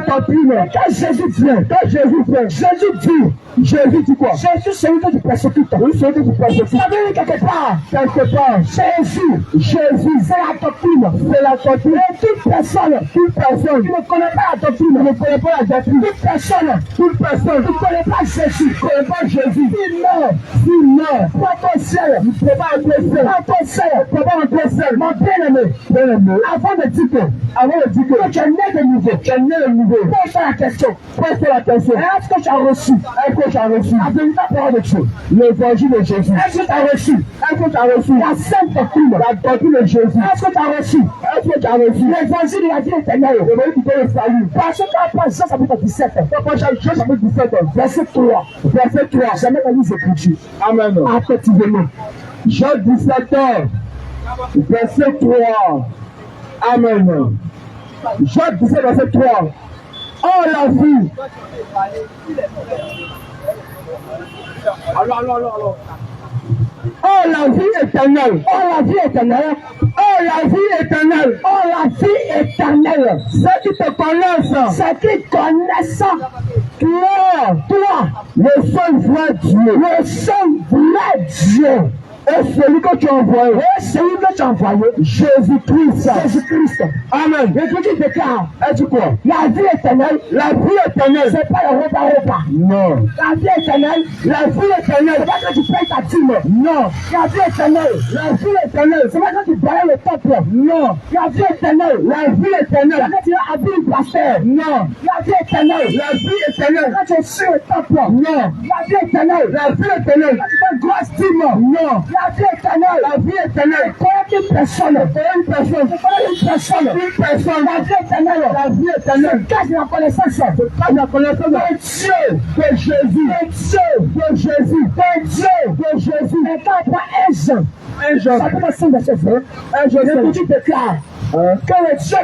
doctrine. Quand Jésus vient, Jésus dit, Jésus dit quoi? Jésus, celui que tu persécutes. Oui, celui que tu persécutes. Ça veut dire quelque part. Quelque part. Jésus, c'est la doctrine. C'est la doctrine. Et toute personne qui ne connaît pas la doctrine, ne connaît pas la doctrine. toute personne qui ne connaît pas Jésus, s'il meurt, pas ton ciel, il ne peut pas entrer seul. pas ton ciel, Il ne peut pas entrer seul. mon bien-aimé, avant de dire que tu es né de nouveau, pose-toi la question. Est-ce que tu as reçu la véritable parole de Dieu, l'évangile de Jésus? est-ce que tu as reçu la sainte doctrine, la doctrine de Jésus? est-ce que tu as reçu l'évangile de la vie éternelle? Parce qu'après Jean chapitre 17, verset 3, jamais la lise écriture. Amen. Attentivement. Jean 17, verset 3. Amen. Jean 17, verset 3. Oh la vie. Oh la vie éternelle. Oh la vie éternelle. Oh la vie éternelle. Oh la vie éternelle. Ceux qui te connaissent. Ceux qui connaissent Toi, le seul vrai Dieu. le seul vrai Dieu. Et celui que tu as envoyé. Jésus-Christ. Amen. L'écriture déclare. Et tu quoi? La vie éternelle. La vie éternelle. C'est pas le repas. Non. La vie éternelle. La vie éternelle. C'est pas que tu payes ta dîme. Non. La vie éternelle. La vie éternelle. C'est pas que tu payes le temple. Non. La vie éternelle. La vie éternelle. C'est quand tu as habillé le pasteur. Non. La vie éternelle. La vie éternelle. Quand tu es sur le temple. Non. La vie éternelle. La vie éternelle. Quand tu fais grosse dîme. Non. La vie éternelle. La vie éternelle. Connais une personne. Une personne. La vie éternelle. La vie éternelle. Cache la connaissance. Cache la connaissance de Dieu. De Jésus. De Jésus. De Jésus. Mais quand on prend Un Jean. ça peut pas de ce fait. L'écriture déclare que le Dieu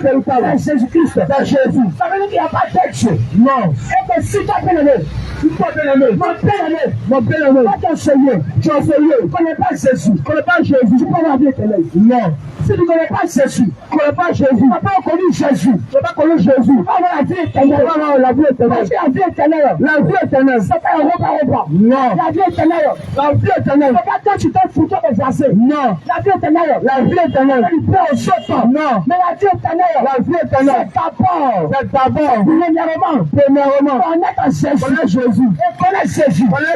véritable, c'est Jésus-Christ. C'est Jésus. Ça veut dire qu'il n'y a pas de Dieu. Non. Et que si tu as bien aimé, mon bien-aimé, pas ton Seigneur, tu ne connais pas Jésus. Tu peux avoir la vie éternelle. Non. Si tu ne connais pas Jésus, tu n'as pas connu Jésus. Tu n'as pas connu Jésus. Tu vas avoir la vie éternelle. Parce que la vie éternelle, c'est pas un repas. Non. La vie éternelle, c'est pas quand tu t'es foutu de verser. Non. La vie éternelle, tu peux au chauffeur. Non. Mais la vie éternelle, c'est d'abord, premièrement, connaître Jésus. Et connaître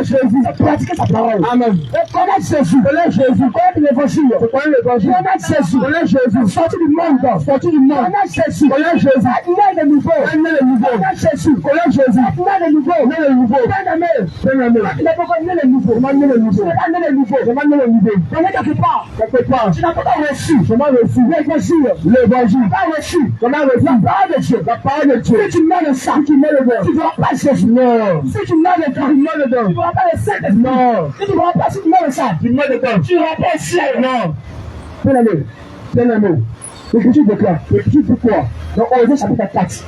Jésus, c'est pratiquer sa parole. Amen. Et connaître Jésus, connaître l'évangile. Connaître Jésus, sortir du monde. Connaître Jésus, être né de nouveau. Connaître Jésus, être né de nouveau. Bien-aimé, il est pourquoi né de nouveau. On est quelque part. Tu n'as pas reçu l'évangile. Tu n'as pas reçu la parole de Dieu. Si tu mets le sang, tu ne verras pas Jésus. Non. Si tu mets le sang, tu ne verras pas le Saint-Esprit. Non. Si tu ne verras pas, si tu mets le sang, tu ne verras pas le ciel. Non. Bien-aimé, l'écriture déclare, l'écriture dit quoi? Dans Osée chapitre 4,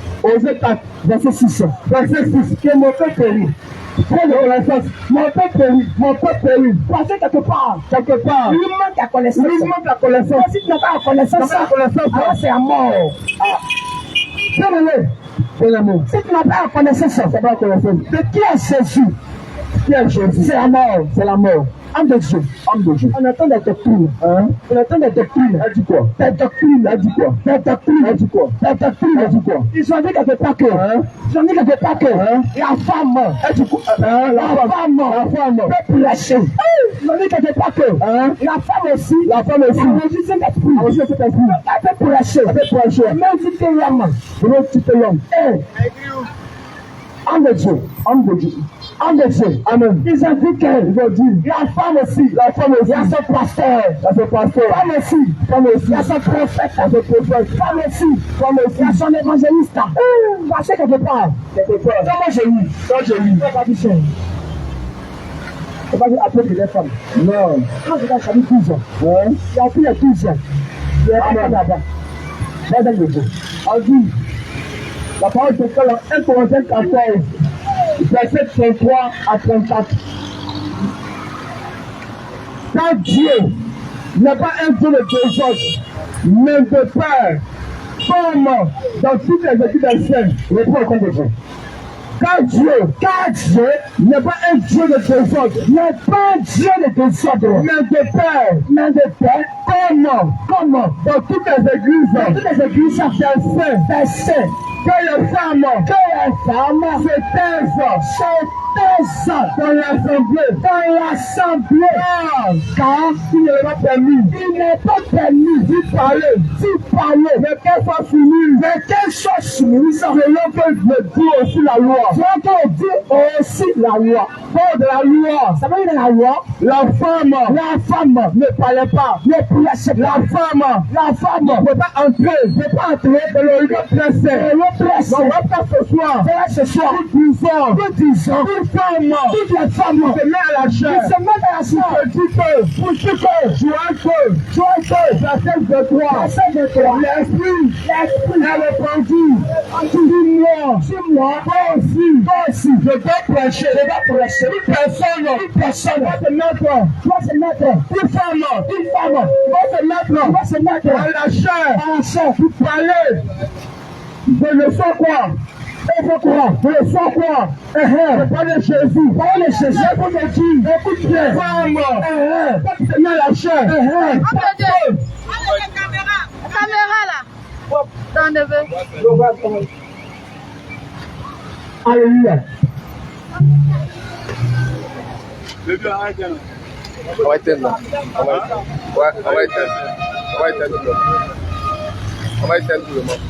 verset 6, que mon peuple périt. Mon peuple périt. Parce que quelque part, il manque la connaissance. Si tu n'as pas la connaissance, alors c'est à mort. Bien-aimé, si tu n'as pas la connaissance, de qui est Jésus? C'est la mort. Homme de Dieu. On entend des doctrines. Elle dit quoi? Des doctrines. Ils ont dit quelque part que. La femme. Elle dit quoi? La femme. Peut prêcher. Ils ont dit quelque part que. La femme aussi. Elle peut prêcher. Même si tu es l'homme. Homme de Dieu. Amen. Ils ont dit que la femme aussi, il y a son pasteur. Femme aussi, il y a son prophète. Femme aussi, il y a son évangéliste. Parce que quelque part, quand j'ai lu, c'est pas dit après que les femmes. Non. Quand je vais chapitre 12 ans, il y a plus de 12 ans. Il y a pas là-bas. Dans le jeu. On dit, la parole de Dieu dans 1 Corinthiens 14. Verset 33 à 34. Car Dieu n'est pas un Dieu de désordre, mais de paix, comme dans toutes les études des cieux. Reprends le compte de Dieu. car Dieu n'est pas un Dieu de désordre, n'est pas un Dieu de désordre, mais de paix, comme dans toutes les églises, des saints, que les femmes se taisent dans l'assemblée, car il n'est pas permis d'y parler, mais qu'elles soient soumises, selon que le dit aussi la loi. Pour de la loi, ça veut dire la loi, la femme ne parlait pas, ne prêchait pas. la femme ne peut pas entrer dans le lieu pressé. Donc, ce soir, nous disons, toutes les femmes se mettent à la chair, pour dire que, joyeux, verset 23, l'esprit est répandu sur moi, toi aussi, je dois prêcher, une personne doit se mettre, une femme doit se mettre à la chair, pour parler de le sang quoi? Le sang quoi? Parle de Jésus. Écoute bien. Femme, quand tu te mets à la chair. La caméra là. T'en devais. Alléluia. On va éteindre. On va éteindre tout le monde.